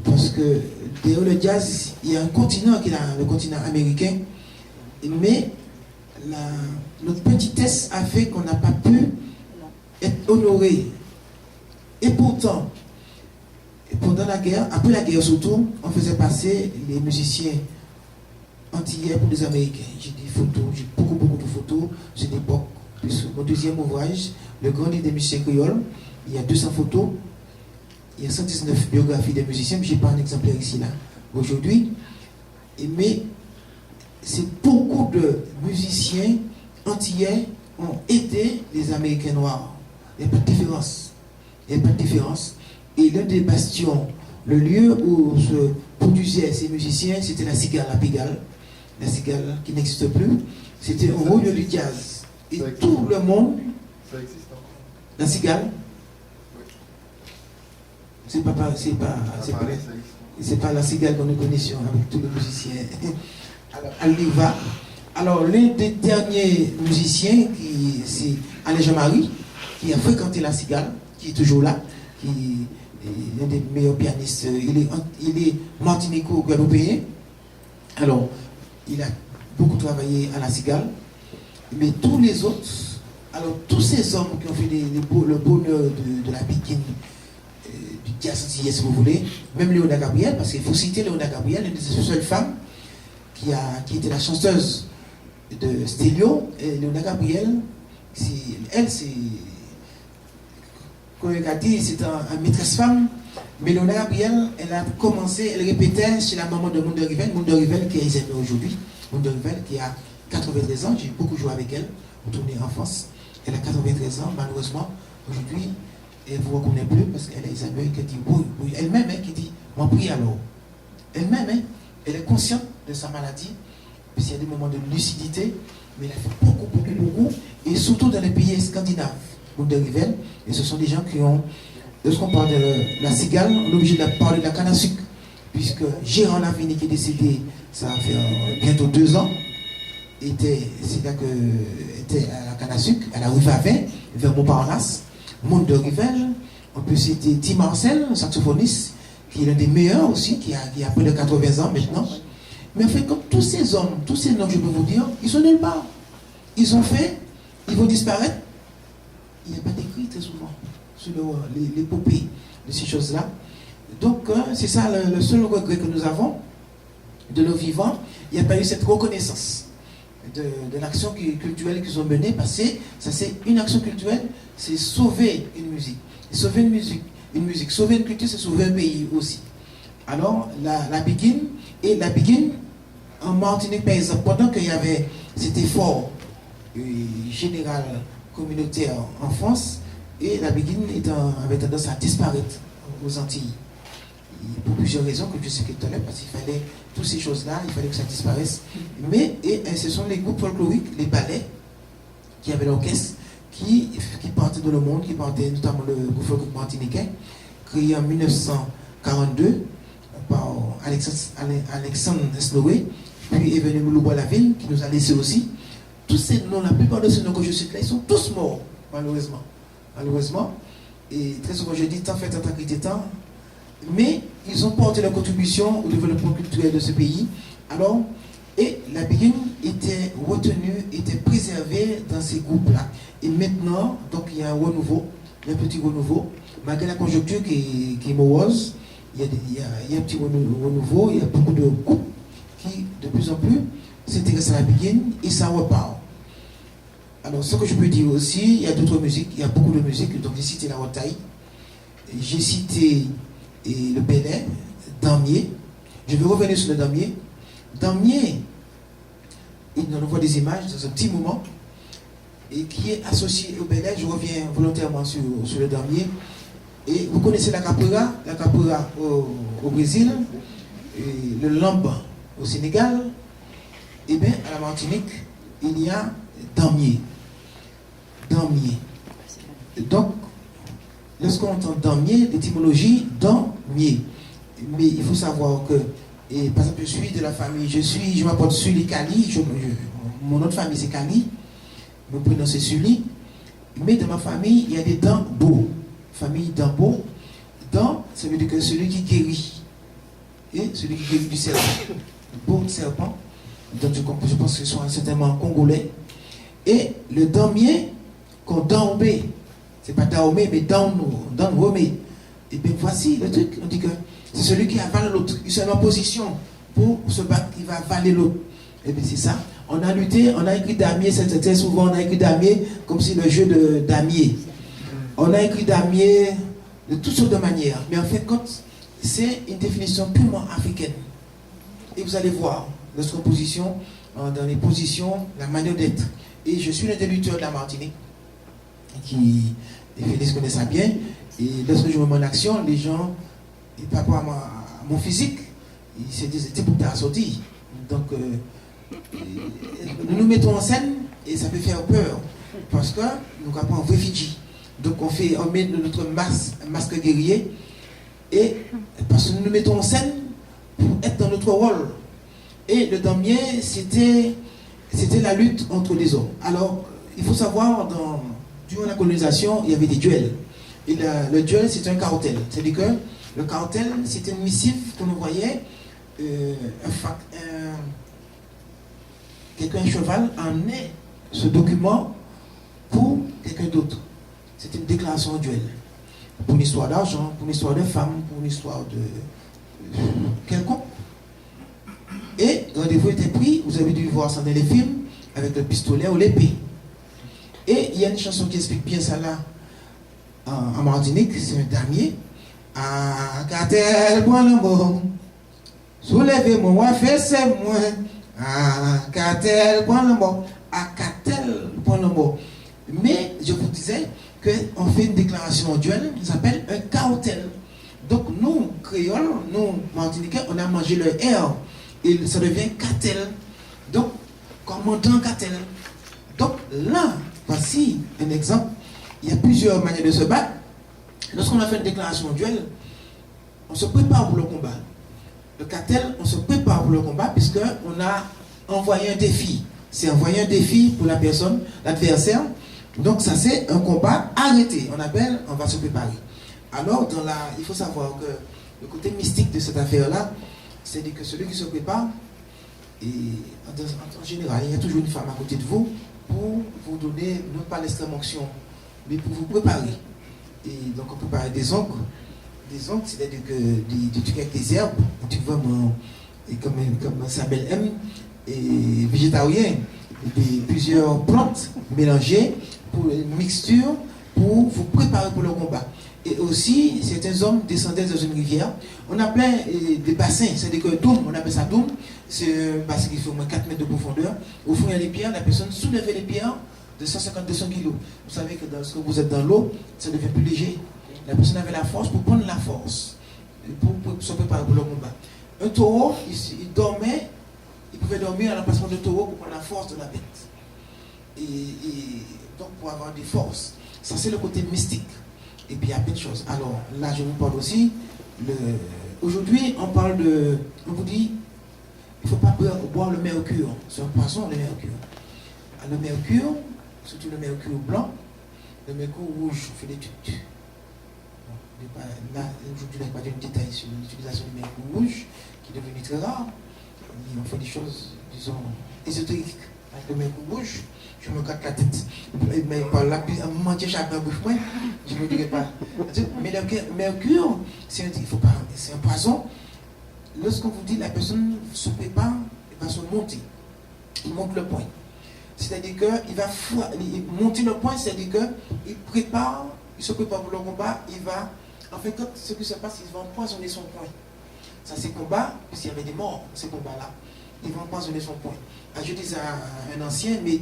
Parce que derrière le jazz, il y a un continent qui est le continent américain. Mais notre petitesse a fait qu'on n'a pas pu être honoré. Et pourtant, pendant la guerre, après la guerre surtout, on faisait passer les musiciens antillais pour des Américains. J'ai des photos, j'ai beaucoup de photos. C'est l'époque. Mon deuxième ouvrage, Le Grand Livre des musiciens créoles, il y a 200 photos. Il y a 119 biographies des musiciens, mais je n'ai pas un exemplaire ici, là, aujourd'hui. Mais c'est beaucoup de musiciens antillais ont aidé les Américains noirs. Il n'y a pas de différence. Il n'y a pas de différence. Et l'un des bastions, le lieu où se produisait ces musiciens, c'était la cigale, la Pigalle. La cigale qui n'existe plus. C'était au milieu du jazz. Et tout le monde... Ça existe encore. La cigale? C'est pas la cigale que nous connaissions avec tous les musiciens. Alors, elle y va. Alors, l'un des derniers musiciens, c'est Alain Jean-Marie, qui a fréquenté la cigale, qui est toujours là, qui est l'un des meilleurs pianistes. Il est martinico-guadeloupéen. Alors, il a beaucoup travaillé à la cigale. Mais tous les autres, alors tous ces hommes qui ont fait le bonheur de la Pikine, du jazz antillais si vous voulez, même Léona Gabriel, parce qu'il faut citer Léona Gabriel, une des seules femmes qui était la chanteuse de Stélio. Et Léona Gabriel, elle c'est, comme elle a dit, c'est une maîtresse femme. Mais Léona Gabriel, elle a commencé, elle répétait chez la maman de Monde Rivel qui est Isabelle aujourd'hui. Monde Rivel qui a 93 ans, j'ai beaucoup joué avec elle, retourné en France. Elle a 93 ans, malheureusement, aujourd'hui, elle ne vous reconnaît plus parce qu'elle est Isabelle qui dit oui, oui. Elle-même, qui dit, m'en prie alors. Elle-même, elle est consciente de sa maladie, puis il y a des moments de lucidité, mais elle a fait beaucoup, et surtout dans les pays scandinaves, Monde Rivel, et ce sont des gens qui ont, lorsqu'on parle de la cigale, on est obligé de parler de la canne à sucre, puisque Gérard Lavini qui est décédé, ça a fait bientôt 2 ans, c'est là que était à la canne à sucre, à la rue Vavin, vers Montparnasse, Monde de Rivel. On peut citer Tim Marcel, un saxophoniste, qui est l'un des meilleurs aussi, qui a plus de 80 ans maintenant. Mais en fait, comme tous ces hommes, tous ces noms, je peux vous dire, ils sont nulle part. Ils ont fait, ils vont disparaître. Il n'y a pas d'écrit très souvent sur l'épopée de ces choses-là. Donc, c'est ça le seul regret que nous avons de nos vivants. Il n'y a pas eu cette reconnaissance de l'action culturelle qu'ils ont menée, parce que ça c'est une action culturelle, c'est sauver une musique. Sauver une musique, sauver une culture, c'est sauver un pays aussi. Alors, la Pikine, en Martinique, par exemple, pendant qu'il y avait cet effort général communautaire en France, et la Pikine avait tendance à disparaître aux Antilles. Pour plusieurs raisons que je sais que tout à l'heure, parce qu'il fallait toutes ces choses-là, il fallait que ça disparaisse. Mais ce sont les groupes folkloriques, les ballets, qui avaient l'orchestre, qui partaient dans le monde, qui partaient notamment le groupe folklorique martiniquais, créé en 1942 par Alexandre Esnowé, puis est venu Moulouba la ville, qui nous a laissé aussi. Tous ces noms, la plupart de ces noms que je cite là, ils sont tous morts, malheureusement. Malheureusement. Et très souvent, je dis tant fait, tant quitté tant. Mais ils ont porté leur contribution au développement culturel de ce pays. Alors, et la Pikine était retenue, était préservée dans ces groupes-là. Et maintenant, donc il y a un renouveau, un petit renouveau. Malgré la conjoncture qui est morose, il y a un petit renouveau, il y a beaucoup de groupes qui, de plus en plus, s'intéressent à la Pikine et ça repart. Alors, ce que je peux dire aussi, il y a d'autres musiques, il y a beaucoup de musiques. Donc, j'ai cité la Rotaille, j'ai cité le Bénin, Damier. Je vais revenir sur le Damier. Damier, il nous envoie des images dans un petit moment, et qui est associé au Bénin. Je reviens volontairement sur le Damier. Et vous connaissez la capoeira au Brésil, et le lambe au Sénégal. Et bien, à la Martinique, il y a Damier. Donc, lorsqu'on entend damier, l'étymologie damier. Mais il faut savoir que, par exemple, je suis de la famille, je m'appelle Sully Kali, mon autre famille c'est Kali, mon prénom c'est Sully, mais dans ma famille, il y a des Dambo, famille Dambo. Dam, ça veut dire que celui qui guérit, et celui qui guérit du serpent, le beau serpent, donc je pense qu'ils sont certainement congolais, et le damier, qu'on dambé, c'est pas Daomé, mais Daomé. Et bien voici le truc, on dit que c'est celui qui avale l'autre. Il se met en position pour se battre, il va avaler l'autre. Et bien c'est ça. On a lutté, on a écrit damier, très souvent on a écrit damier comme si le jeu de damier. On a écrit damier de toutes sortes de manières. Mais en fait, c'est une définition purement africaine. Et vous allez voir, notre position, dans les positions, la manière d'être. Et je suis l'un des lutteurs de la Martinique, qui Félix connaît ça bien, et lorsque je me mets en action, les gens, et par rapport à mon physique, c'était pour ta sortie. Donc, nous nous mettons en scène et ça peut faire peur parce que nous avons un réfugié. Donc, on met notre masque guerrier et parce que nous nous mettons en scène pour être dans notre rôle. Et le damier, c'était la lutte entre les hommes. Alors, il faut savoir, durant la colonisation, il y avait des duels. Et le duel, c'est un cartel. C'est-à-dire que le cartel, c'était une missive qu'on envoyait. Quelqu'un, un cheval, emmenait ce document pour quelqu'un d'autre. C'était une déclaration en duel. Pour une histoire d'argent, pour une histoire de femme, pour une histoire de quelconque. Et rendez-vous était pris, vous avez dû voir ça dans les films, avec le pistolet ou l'épée. Et il y a une chanson qui explique bien ça là, en Martinique, c'est un dernier. Ah, cartel, bon l'amour, soulevez-moi, faites-moi. Ah, cartel, bon l'amour, ah, cartel, bon l'amour. Mais je vous disais qu'on fait une déclaration en duel, ça s'appelle un cartel. Donc nous, créoles, nous, martiniquais, on a mangé le R. Et ça devient cartel. Donc, commandant cartel. Donc là, voici un exemple. Il y a plusieurs manières de se battre. Lorsqu'on a fait une déclaration en duel, on se prépare pour le combat. Le cartel, on se prépare pour le combat puisqu'on a envoyé un défi. C'est envoyer un défi pour la personne, l'adversaire. Donc ça c'est un combat arrêté. On va se préparer. Alors, il faut savoir que le côté mystique de cette affaire-là, c'est-à-dire que celui qui se prépare, et en général, il y a toujours une femme à côté de vous pour vous donner, non pas l'extrême onction, mais pour vous préparer. Et donc on prépare des ongles. Des ongles, c'est-à-dire que des trucs avec des herbes, tu vois, comme Samuel M, et végétarien, plusieurs plantes mélangées pour une mixture pour vous préparer pour le combat. Et aussi, certains hommes descendaient dans une rivière. On appelait des bassins, c'est-à-dire que doum, on appelle ça doum, c'est un bassin qui fait au moins 4 mètres de profondeur. Au fond, il y a les pierres, la personne soulevait les pierres de 150-200 kg. Vous savez que lorsque vous êtes dans l'eau, ça devient plus léger. La personne avait la force pour prendre la force, pour se préparer pour le combat. Un taureau, il dormait, il pouvait dormir à l'emplacement de taureau pour prendre la force de la bête. Et donc pour avoir des forces. Ça, c'est le côté mystique. Et puis il y a plein de choses. Alors là, je vous parle aussi. Aujourd'hui, on vous dit, il ne faut pas boire le mercure. C'est un poison, le mercure. Le mercure, surtout le mercure blanc, le mercure rouge fait des études. Là, aujourd'hui, je n'ai pas de détails sur l'utilisation du mercure rouge, qui est devenu très rare. Mais on fait des choses, disons, ésotériques. Avec le mercure rouge, je me gratte la tête. Mais par là, un moment, j'ai un bouche moins, je ne me dirais pas. Mais le mercure, c'est un poison. Lorsqu'on vous dit la personne se prépare, elle va se monter. Il monte le point. C'est-à-dire qu'il va monter le point, c'est-à-dire qu'il prépare, il se prépare pour le combat, il va. En fait, quand ce qui se passe, il va empoisonner son point. Ça, c'est combat, puisqu'il y avait des morts, ces combats-là. Il va empoisonner son point. Je disais à un ancien, mais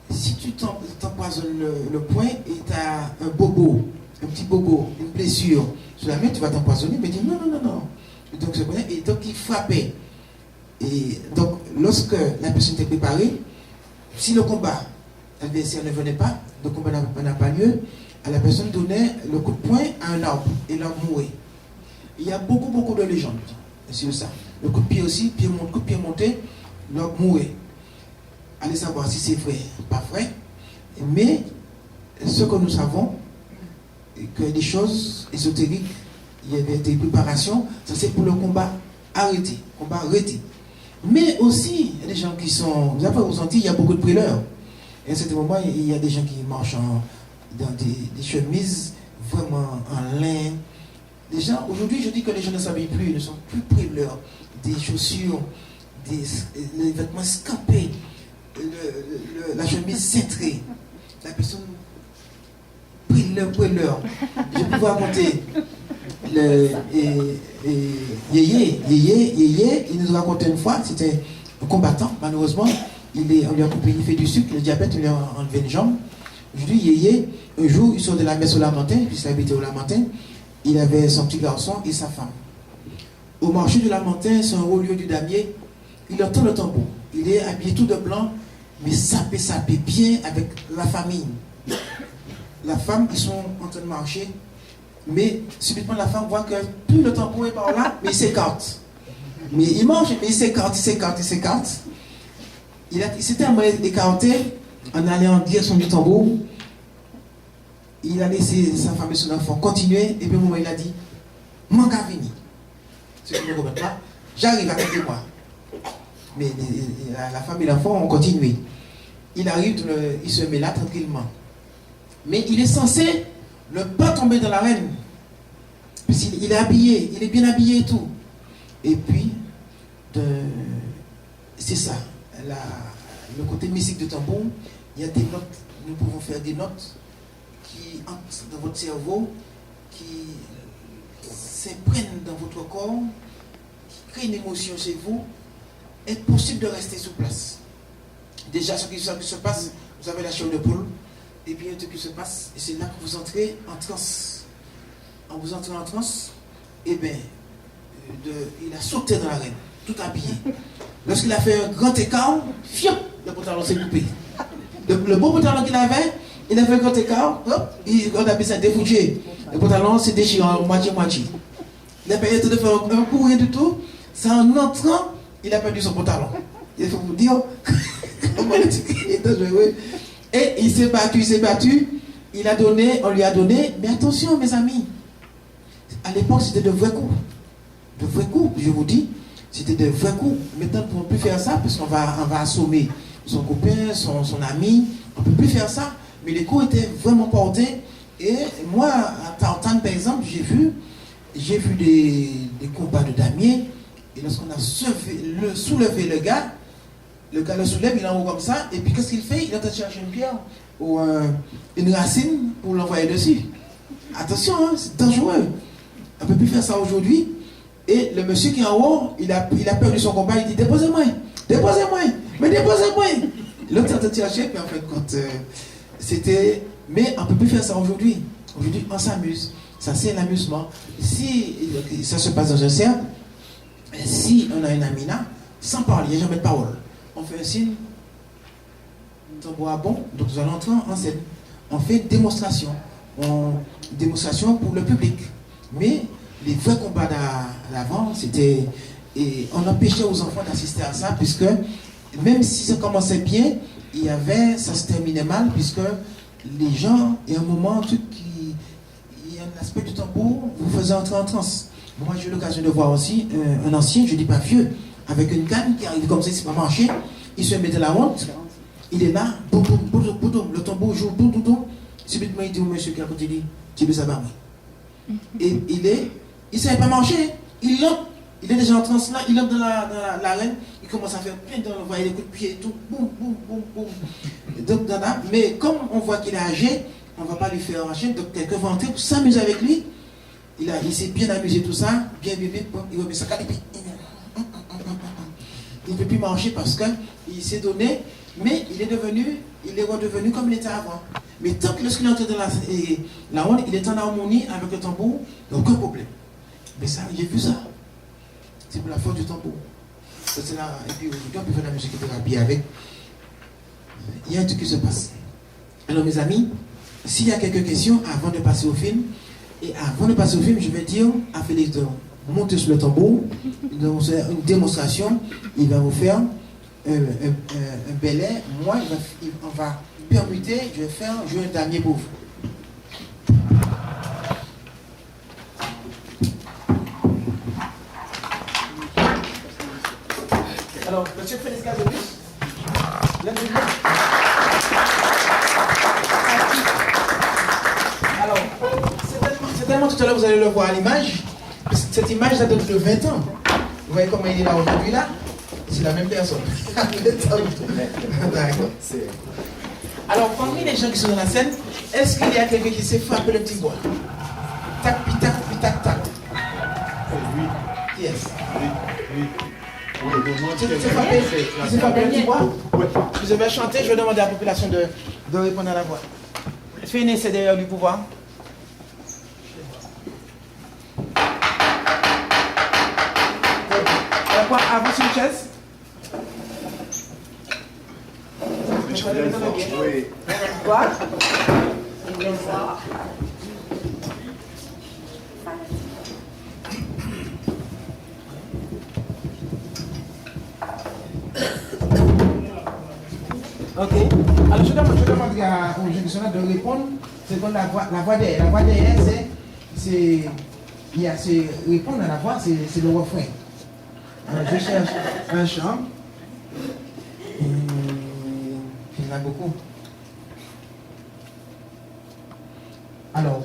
si tu t'empoisonnes le point et tu as un bobo, un petit bobo, une blessure sur la main, tu vas t'empoisonner, mais il dit non. Et donc il frappait. Et donc lorsque la personne était préparée, si le combat, l'adversaire ne venait pas, le combat n'a pas lieu, la personne donnait le coup de poing à un arbre et l'arbre mourait. Il y a beaucoup de légendes sur ça. Le coup de pied aussi, coup de pied monté, l'arbre mourait. Allez savoir si c'est vrai, pas vrai. Mais ce que nous savons, que des choses ésotériques, il y avait des préparations, ça c'est pour le combat arrêté. Mais aussi, il y a des gens qui sont. Vous avez ressenti, il y a beaucoup de préleurs. Et à un certain moment, il y a des gens qui marchent dans des chemises vraiment en lin. Les gens, aujourd'hui, je dis que les gens ne s'habillent plus, ils ne sont plus préleurs. Des chaussures, les vêtements scapés, la chemise cintrée. La personne préleur. Je peux vous raconter. Yéyé, il nous racontait une fois, c'était un combattant, malheureusement, on lui a coupé, il fait du sucre, le diabète, on lui a enlevé une jambe. Je dis, Yéyé, un jour, il sort de la messe au Lamentin, puisqu'il habitait au Lamentin, il avait son petit garçon et sa femme. au marché de Lamentin, c'est un haut lieu du damier. Il entend le tambour. Il est habillé tout de blanc, mais sapé bien avec la famille. La femme, ils sont en train de marcher, mais subitement la femme voit que plus le tambour est par là, mais il s'écarte. Mais il marche, mais il s'écarte. Il s'est tellement écarté en allant en direction du tambour. Il a laissé sa femme et son enfant continuer, et puis au moment où il a dit, manque à venir. Ce qui ne remettent pas, j'arrive à côté de moi. Mais la femme et l'enfant ont continué. Il arrive, il se met là tranquillement. Mais il est censé ne pas tomber dans l'arène. Parce qu'il est habillé, il est bien habillé et tout. Et puis, c'est ça, le côté mystique du tambour, il y a des notes, nous pouvons faire des notes qui entrent dans votre cerveau, qui s'imprègnent dans votre corps, qui créent une émotion chez vous. Est possible de rester sur place. Déjà, ce qui se passe, vous avez la chair de poule, et puis ce qui se passe, et c'est là que vous entrez en transe. En vous entrant en transe, eh bien, il a sauté dans l'arène, tout habillé. Lorsqu'il a fait un grand écart, fiop, le pantalon s'est coupé. Le beau pantalon qu'il avait, il a fait un grand écart, hop, on a appelé ça défouché. Le pantalon s'est déchiré en moitié-moitié. Il a payé tout de faire un coup, rien du tout. C'est en entrant, il a perdu son pantalon. Il faut vous dire comment il est dangereux. Et il s'est battu. On lui a donné. Mais attention, mes amis. À l'époque, c'était de vrais coups. De vrais coups, je vous dis. C'était de vrais coups. Maintenant, on ne peut plus faire ça parce qu'on va assommer son copain, son ami. On ne peut plus faire ça. Mais les coups étaient vraiment portés. Et moi, à Tartane, par exemple, j'ai vu des combats de damiers. Et lorsqu'on a soulevé le gars le soulève, il est en haut comme ça, et puis qu'est-ce qu'il fait? Il est en train de chercher une pierre ou une racine pour l'envoyer dessus. Attention, hein, c'est dangereux. On ne peut plus faire ça aujourd'hui. Et le monsieur qui est en haut, il a perdu son combat, il dit déposez-moi, mais déposez-moi. L'autre est en train de chercher, puis en fait, c'était. Mais on ne peut plus faire ça aujourd'hui. Aujourd'hui, on s'amuse. Ça, c'est l'amusement. Si ça se passe dans un cercle, si on a une amina, sans parler, il n'y a jamais de parole. On fait un signe, tambour à bon, donc nous allons entrer en scène. On fait démonstration. Démonstration pour le public. Mais les vrais combats d'avant, c'était. Et on empêchait aux enfants d'assister à ça, puisque même si ça commençait bien, ça se terminait mal, puisque les gens, il y a un moment, il y a un aspect du tambour, vous faisait entrer en transe. Moi, j'ai eu l'occasion de voir aussi un ancien, je ne dis pas vieux, avec une canne qui arrive comme ça, il ne sait pas marcher, il se met de la honte, il est là, boum, boum, boum, boum, boum, le tambour joue, boum, boum, boum. Subitement, il dit au monsieur qui a côté, il dit, tu veux savoir, moi. Et il ne savait pas marcher, il est déjà en transe là, il entre dans l'arène, il commence à faire plein de voyez les coups de pied et tout, boum, boum, boum, boum. Donc, mais comme on voit qu'il est âgé, on ne va pas lui faire marcher, donc quelqu'un va entrer pour s'amuser avec lui. Il s'est bien amusé tout ça, bien, bon, il remet sa canne, il ne peut plus marcher parce qu'il s'est donné, mais il est redevenu comme il était avant. Mais tant que lorsqu'il est entré dans la honte, il est en harmonie avec le tambour, il n'y a aucun problème. Mais ça, j'ai vu ça. C'est pour la force du tambour. Là, et puis aujourd'hui, on peut faire la musique thérapie avec. Il y a un truc qui se passe. Alors mes amis, s'il y a quelques questions avant de passer au film, et avant de passer au film, je vais dire à Félix de monter sur le tambour, une démonstration, il va vous faire un belay. Moi, on va permuter, je vais faire jouer un damier pour vous. Alors, monsieur Félix Gazovic, alors, certainement tout à l'heure vous allez le voir à l'image. Cette image date de 20 ans. Vous voyez comment il est là aujourd'hui là? C'est la même personne. D'accord. Alors, parmi les gens qui sont dans la scène, est-ce qu'il y a quelqu'un qui sait frapper le petit bois? Tac, puis tac, puis tac, tac. Oui. Yes. Oui. Tu sais frapper le petit bois? Vous avez chanté, je vais demander à la population de répondre à la voix. Fais un essai derrière lui pour voir. quoi, avance une chaise. Oui. Quoi? Ok. Alors je demande au gestionnaire de répondre. C'est comme la voix derrière. La voix derrière, c'est répondre à la voix, c'est le refrain. Alors je cherche un chant. Il y en a beaucoup. Alors,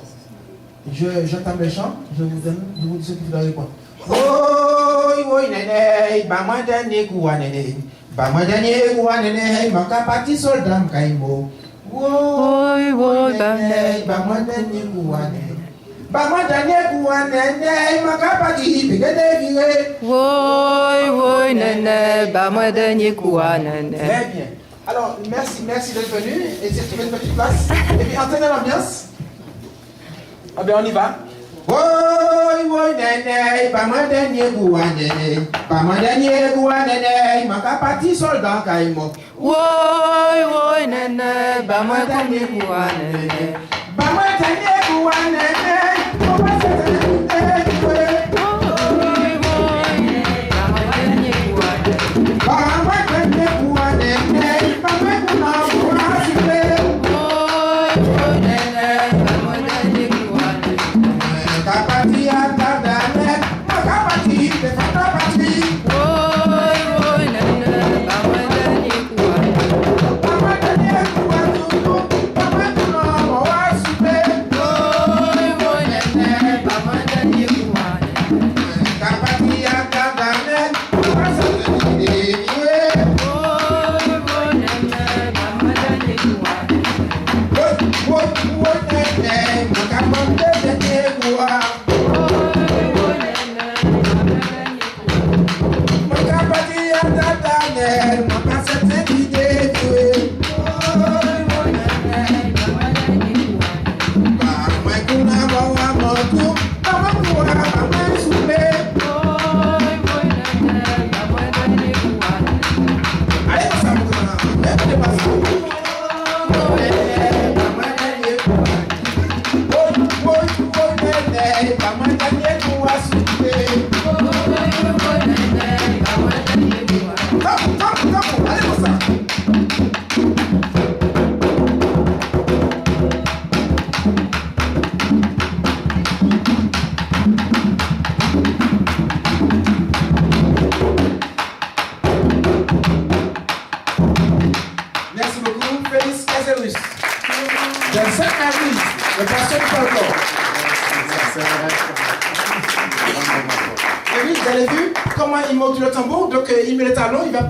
j'entends le chant, je vous dis ce qu'il faut répondre. Oh, nene, bah moi dernier coup, nene. Bah moi dernier coup, nene, ma capati soldat, m'kaimo. Oh, nene, bah moi dernier coup, nene. Bah moi dernier coup, nene, ma capati, bégade viré. Oui, nene, bah moi dernier coup, nene. Très bien. Alors, merci d'être venu. Et c'est trouvé une petite place. Et puis, entendez l'ambiance. Ah ben, on y va. Oui, nene, pas moi dernier goût, nene. Pas moi dernier goût, nene. Ma capati soldat, kaimo. Oui, nene, bah moi dernier coup, nene. Pas moi dernier goût, nene. Comment c'est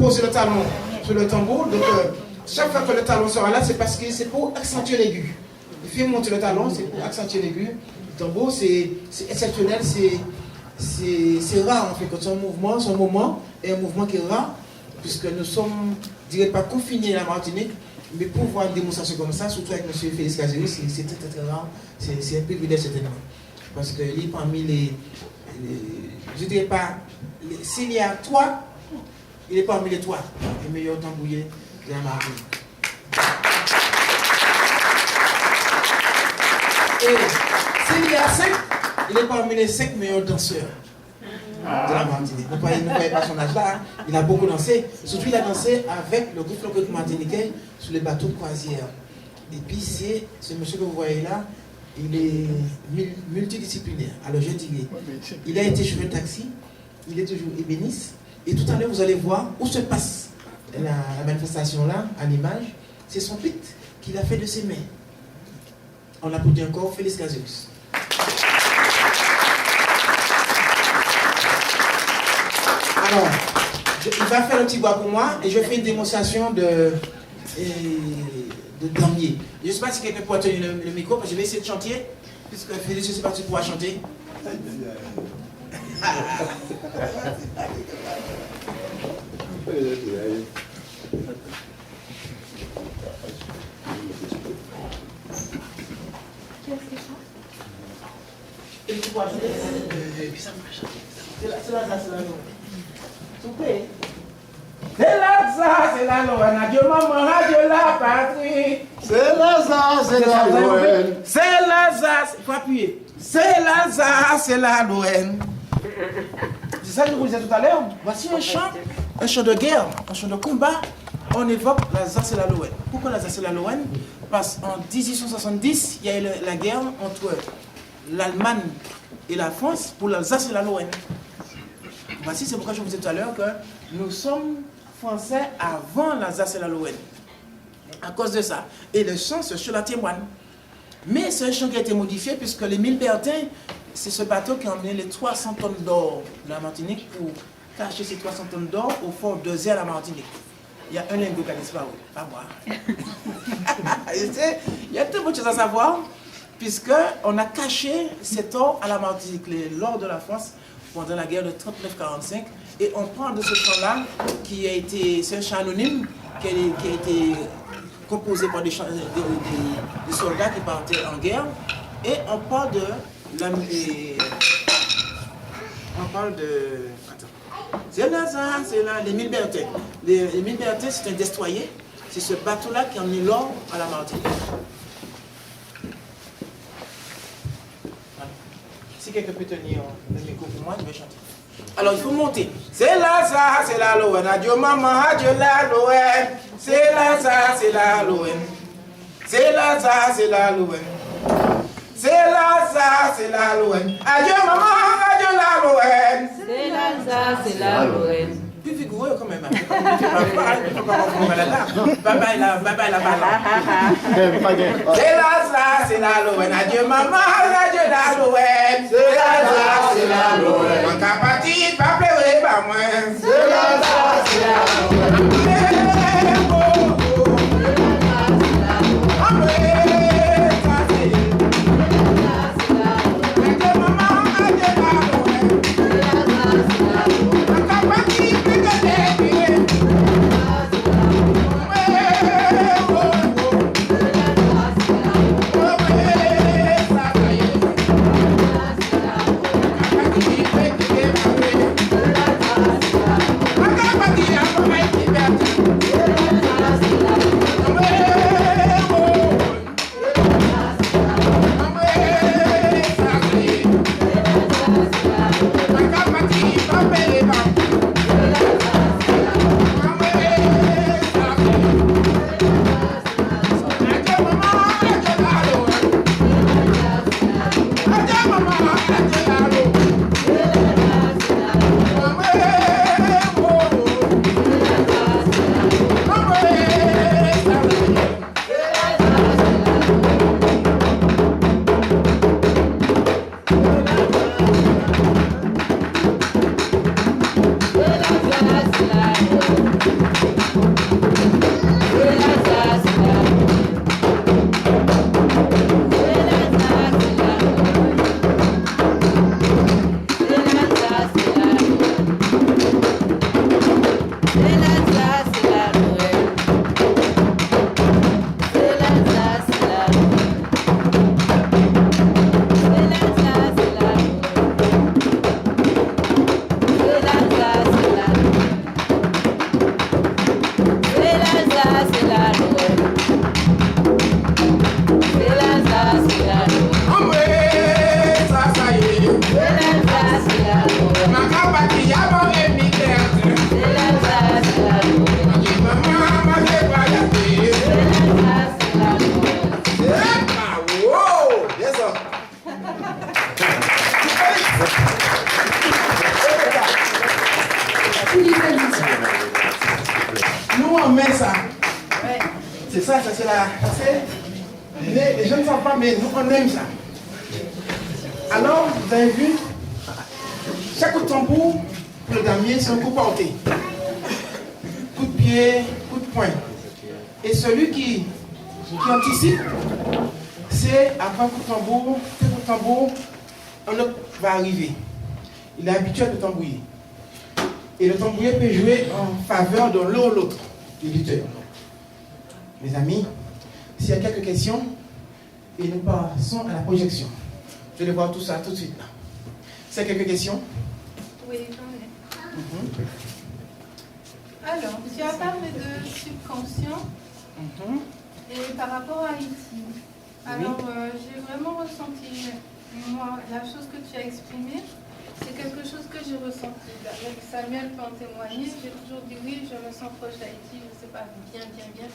poser le talon sur le tambour. Donc, chaque fois que le talon sera là, c'est parce que c'est pour accentuer l'aigu. Il fait monter le talon, c'est pour accentuer l'aigu. Le tambour, c'est exceptionnel, c'est rare en fait. Quand c'est un moment et un mouvement qui est rare, puisque nous sommes, je ne dirais pas confinés à la Martinique, mais pour voir une démonstration comme ça, surtout avec M. Félix Cazeru, c'est très rare. C'est un privilège certainement. Parce qu'il est parmi les je ne dirais pas, s'il y a trois, il est parmi les trois, les meilleurs tambouriers de la Martinique. Et s'il y a 5, il est parmi les 5 meilleurs danseurs de la Martinique. Vous ne voyez pas son âge là, hein? Il a beaucoup dansé. Surtout, il a dansé avec le groupe folklorique martiniquais sur les bateaux de croisière. Et puis, c'est ce monsieur que vous voyez là, il est multidisciplinaire. Alors, je dirais, il a été chauffeur de taxi, il est toujours ébéniste. Et tout à l'heure, vous allez voir où se passe la manifestation là, en image. C'est son pit qu'il a fait de ses mains. On applaudit encore Félix Cazeru. Alors, il va faire un petit bois pour moi et je fais une démonstration de damier. Je ne sais pas si quelqu'un pourra tenir le micro, parce que je vais essayer de chanter, puisque Félix, je ne sais pas si tu pourras chanter. Et tu pourras chanter. C'est là, non. Soupé. C'est l'Alsace, c'est la Lorraine. Adieu maman, adieu la patrie. C'est l'Alsace, c'est la Lorraine. C'est l'Alsace. Il faut appuyer. C'est l'Alsace, c'est la Lorraine. C'est ça que je vous disais tout à l'heure. Voici un chant de guerre, un chant de combat. On évoque l'Alsace et la Lorraine. Pourquoi l'Alsace et la Lorraine? Parce qu'en 1870, il y a eu la guerre entre l'Allemagne et la France pour l'Alsace et la Lorraine. Voici, c'est pourquoi je vous disais tout à l'heure que nous sommes français avant l'Alsace et la Lorraine. À cause de ça. Et le chant, ce chant la témoigne. Mais c'est un chant qui a été modifié puisque l'Émile Bertin, c'est ce bateau qui a emmené les 300 tonnes d'or de la Martinique pour cacher ces 300 tonnes d'or au fort de Zé à la Martinique. Il y a un lingot qui a disparu, pas moi. Il y a tellement de choses à savoir, puisqu'on a caché cet or à la Martinique, l'or de la France, pendant la guerre de 39-45. Et on parle de ce chant-là, qui a été, c'est un chant anonyme, qui a été composé par des soldats qui partaient en guerre. Et on parle de c'est là, c'est là, l'Émile Bertin. L'Émile Bertin, c'est un destroyer. C'est ce bateau-là qui a emmené l'or à la Martinique. Voilà. Si quelqu'un peut tenir le micro pour moi, je vais chanter. Alors, il faut monter. C'est là, ça, c'est la Lorraine. Adieu maman, adieu la Lorraine. C'est là, ça, c'est la Lorraine. C'est là, ça, c'est la Lorraine. C'est là, ça, c'est la Lorraine. Adieu maman, adieu la Lorraine. C'est l'Alsace, c'est la Lorraine. Plus vigoureux quand même. Bye la balle. C'est là, ça, c'est la Lorraine. Adieu maman, adieu la Lorraine. C'est là, ça, c'est la Lorraine. En capacité, pas pleurer, pas moins. C'est là, ça, c'est la Lorraine. Nous on met ça. C'est ça, c'est la. Les gens ne savent pas, mais nous on aime ça. Alors, vous avez vu, chaque coup de tambour, pour le damier, c'est un coup porté. Coup de pied, coup de poing. Et celui qui anticipe, c'est après un coup de tambour, un autre va arriver. Il est habitué de tambouiller. Et le tambourier peut jouer en faveur de l'un ou l'autre, du lutteur. Mes amis, s'il y a quelques questions, et nous passons à la projection. Je vais voir tout ça tout de suite là. S'il y a quelques questions? Oui, j'en ai. Alors, tu as parlé de subconscient et par rapport à Haïti. Alors, j'ai vraiment ressenti, moi, la chose que tu as exprimée, c'est quelque chose que j'ai ressenti. Samuel peut en témoigner, j'ai toujours dit oui, je me sens proche d'Haïti, je ne sais pas bien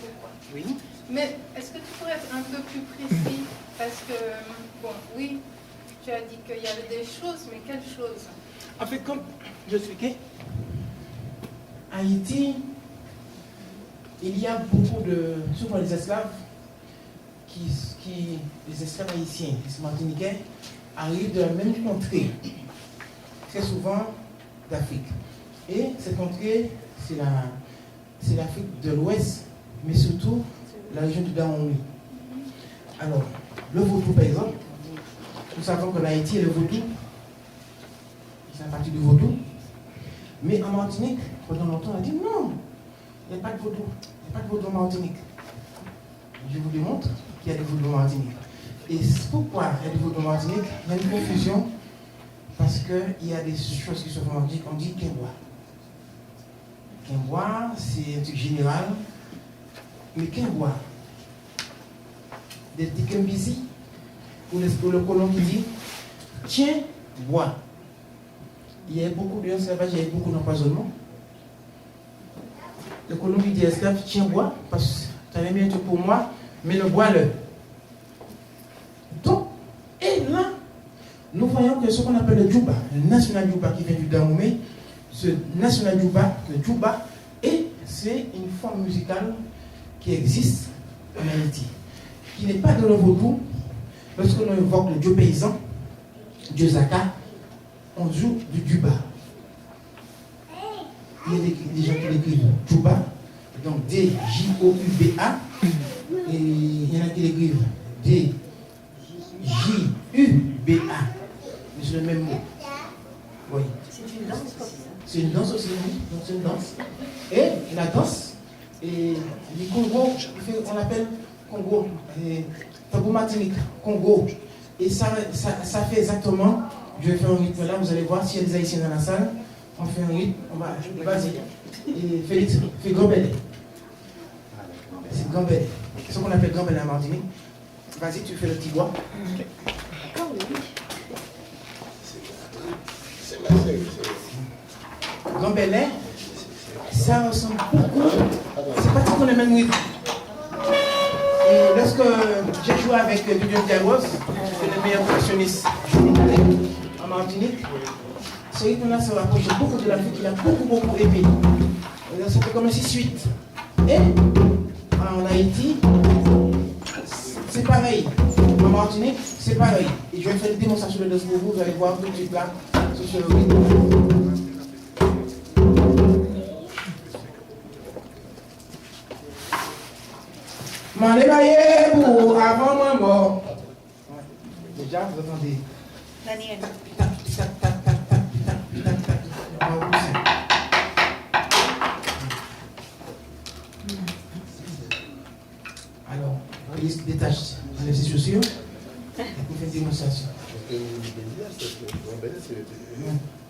pourquoi. Oui. Mais est-ce que tu pourrais être un peu plus précis? Parce que, bon, oui, tu as dit qu'il y avait des choses, mais quelles choses? En fait, comme je expliquais, Haïti, il y a beaucoup de, souvent les esclaves, les esclaves haïtiens, les martiniquais, arrivent de la même contrée, très souvent d'Afrique. Et cette contrée, c'est l'Afrique de l'Ouest, mais surtout la région du Dahomey. Alors, le vaudou, par exemple, nous savons qu'en Haïti, le vaudou, c'est la partie du vaudou. Mais en Martinique, pendant longtemps, on a dit non, il n'y a pas de vaudou. Il n'y a pas de vaudou en Martinique. Je vous démontre qu'il y a des vaudou en Martinique. Et pourquoi il y a des vaudou en Martinique? Il y a une confusion parce qu'il y a des choses qui se font en Martinique. On dit Quimbois. Quimbois, c'est un truc général. Mais Quimbois, des petits Quimbizi, ou le colon qui dit tiens, bois. Il y a beaucoup d'esclavage, il y a beaucoup d'empoisonnement. Le colon qui dit esclave, tiens, bois, parce que tu avais mis un truc pour moi, mais le bois-le. Donc, et là, nous voyons que ce qu'on appelle le djouba, le national djouba qui vient du Dahomey, ce national djouba, le djouba, et c'est une forme musicale qui existe en Haïti, qui n'est pas de le vaudou. Lorsqu'on invoque le dieu paysan, Dieu Zaka, on joue du djouba. Il y a des gens qui l'écrivent djouba, donc D-J-O-U-B-A, et il y en a qui l'écrivent D-J-U-B-A. Mais c'est le même mot. Oui. C'est une danse comme ça. C'est une danse aussi, oui. Donc c'est une danse. Et la danse, et les Congo, on l'appelle Congo, Tabou Martinique, Congo. Et ça fait exactement, je vais faire un rythme là, vous allez voir s'il y a des Haïtiens dans la salle, on fait un rythme, vas-y. Et Félix, fais gambelé. C'est gambelé. C'est ce qu'on appelle gambelé en Martinique. Vas-y, tu fais le petit doigt. Gambelé, ça ressemble beaucoup. C'est pas tout qu'on le même rythme. Et lorsque j'ai joué avec Didier Diagos, c'est le meilleur percussionniste en Martinique, ce rythme-là se rapproche beaucoup de l'Afrique, il a beaucoup aimé. C'était comme ainsi suite. Et en Haïti, c'est pareil. En Martinique, c'est pareil. Et je vais faire une démonstration de danse pour vous, vous allez voir tout de suite là, sur le rythme. M'en évaillé pour avant ma mort. Déjà, vous entendez. Daniel. Tac, tac, tac, tac, tac, tac, tac, tac. Alors, on détache les chaussures et on fait une démonstration. On fait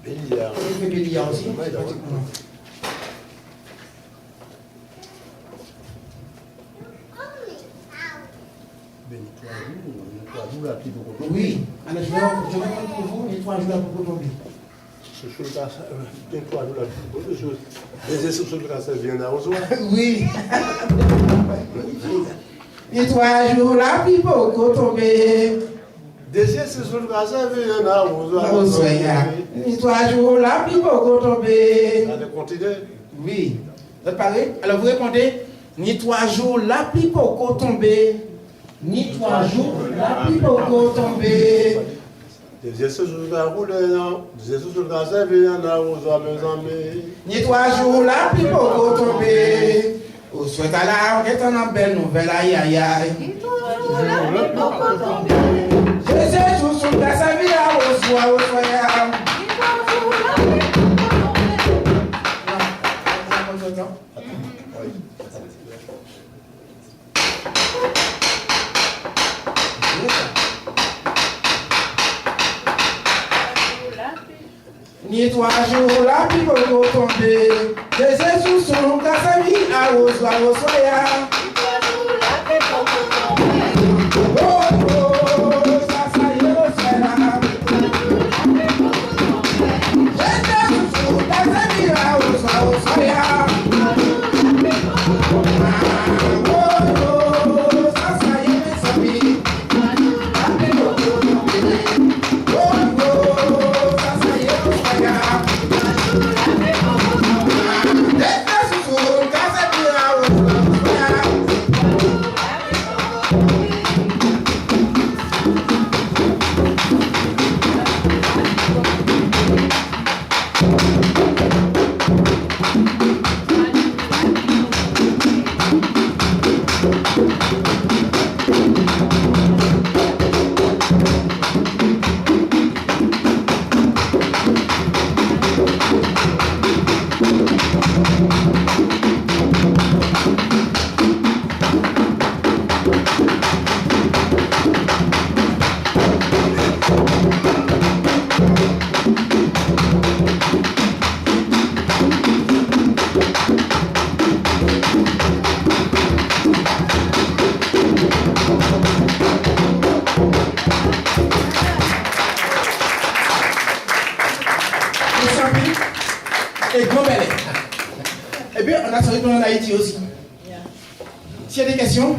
Béliard aussi. Oui, alors je vais prendre pour vous les 3 jours là pour tomber. Les instructions de la viennent à Ozoa. Oui. Les 3 jours là, puis pour tomber. Des instructions de la viennent à Ozoa. Les 3 jours là, puis pour tomber. Ça de continuer. Oui. Vous êtes paré? Alors vous répondez, ni 3 jours là, puis pour tomber. Ni 3 jours là, puis pour tomber. Des instructions de la roule, des instructions de la viennent à Ozoa, mes amis. Ni 3 jours là, puis pour tomber. Au souhait à la, on est en belle nouvelle, aïe aïe aïe. Ni 3 jours là, puis pour tomber. Je sais tout sur ta sa vie là, au soir, au soir. Ni 3 jours là, puis pour tomber. Ni 3 jours là, Papi Bobo tombé, Jésus son Kasavi, Aozo, Aozoya. Oh, oh, ça y est, c'est là. Jésus son Kasavi, Aozo, Aozoya. Et gros belé. Eh bien, on a sauvé dans l'Haïti aussi. S'il y a des questions,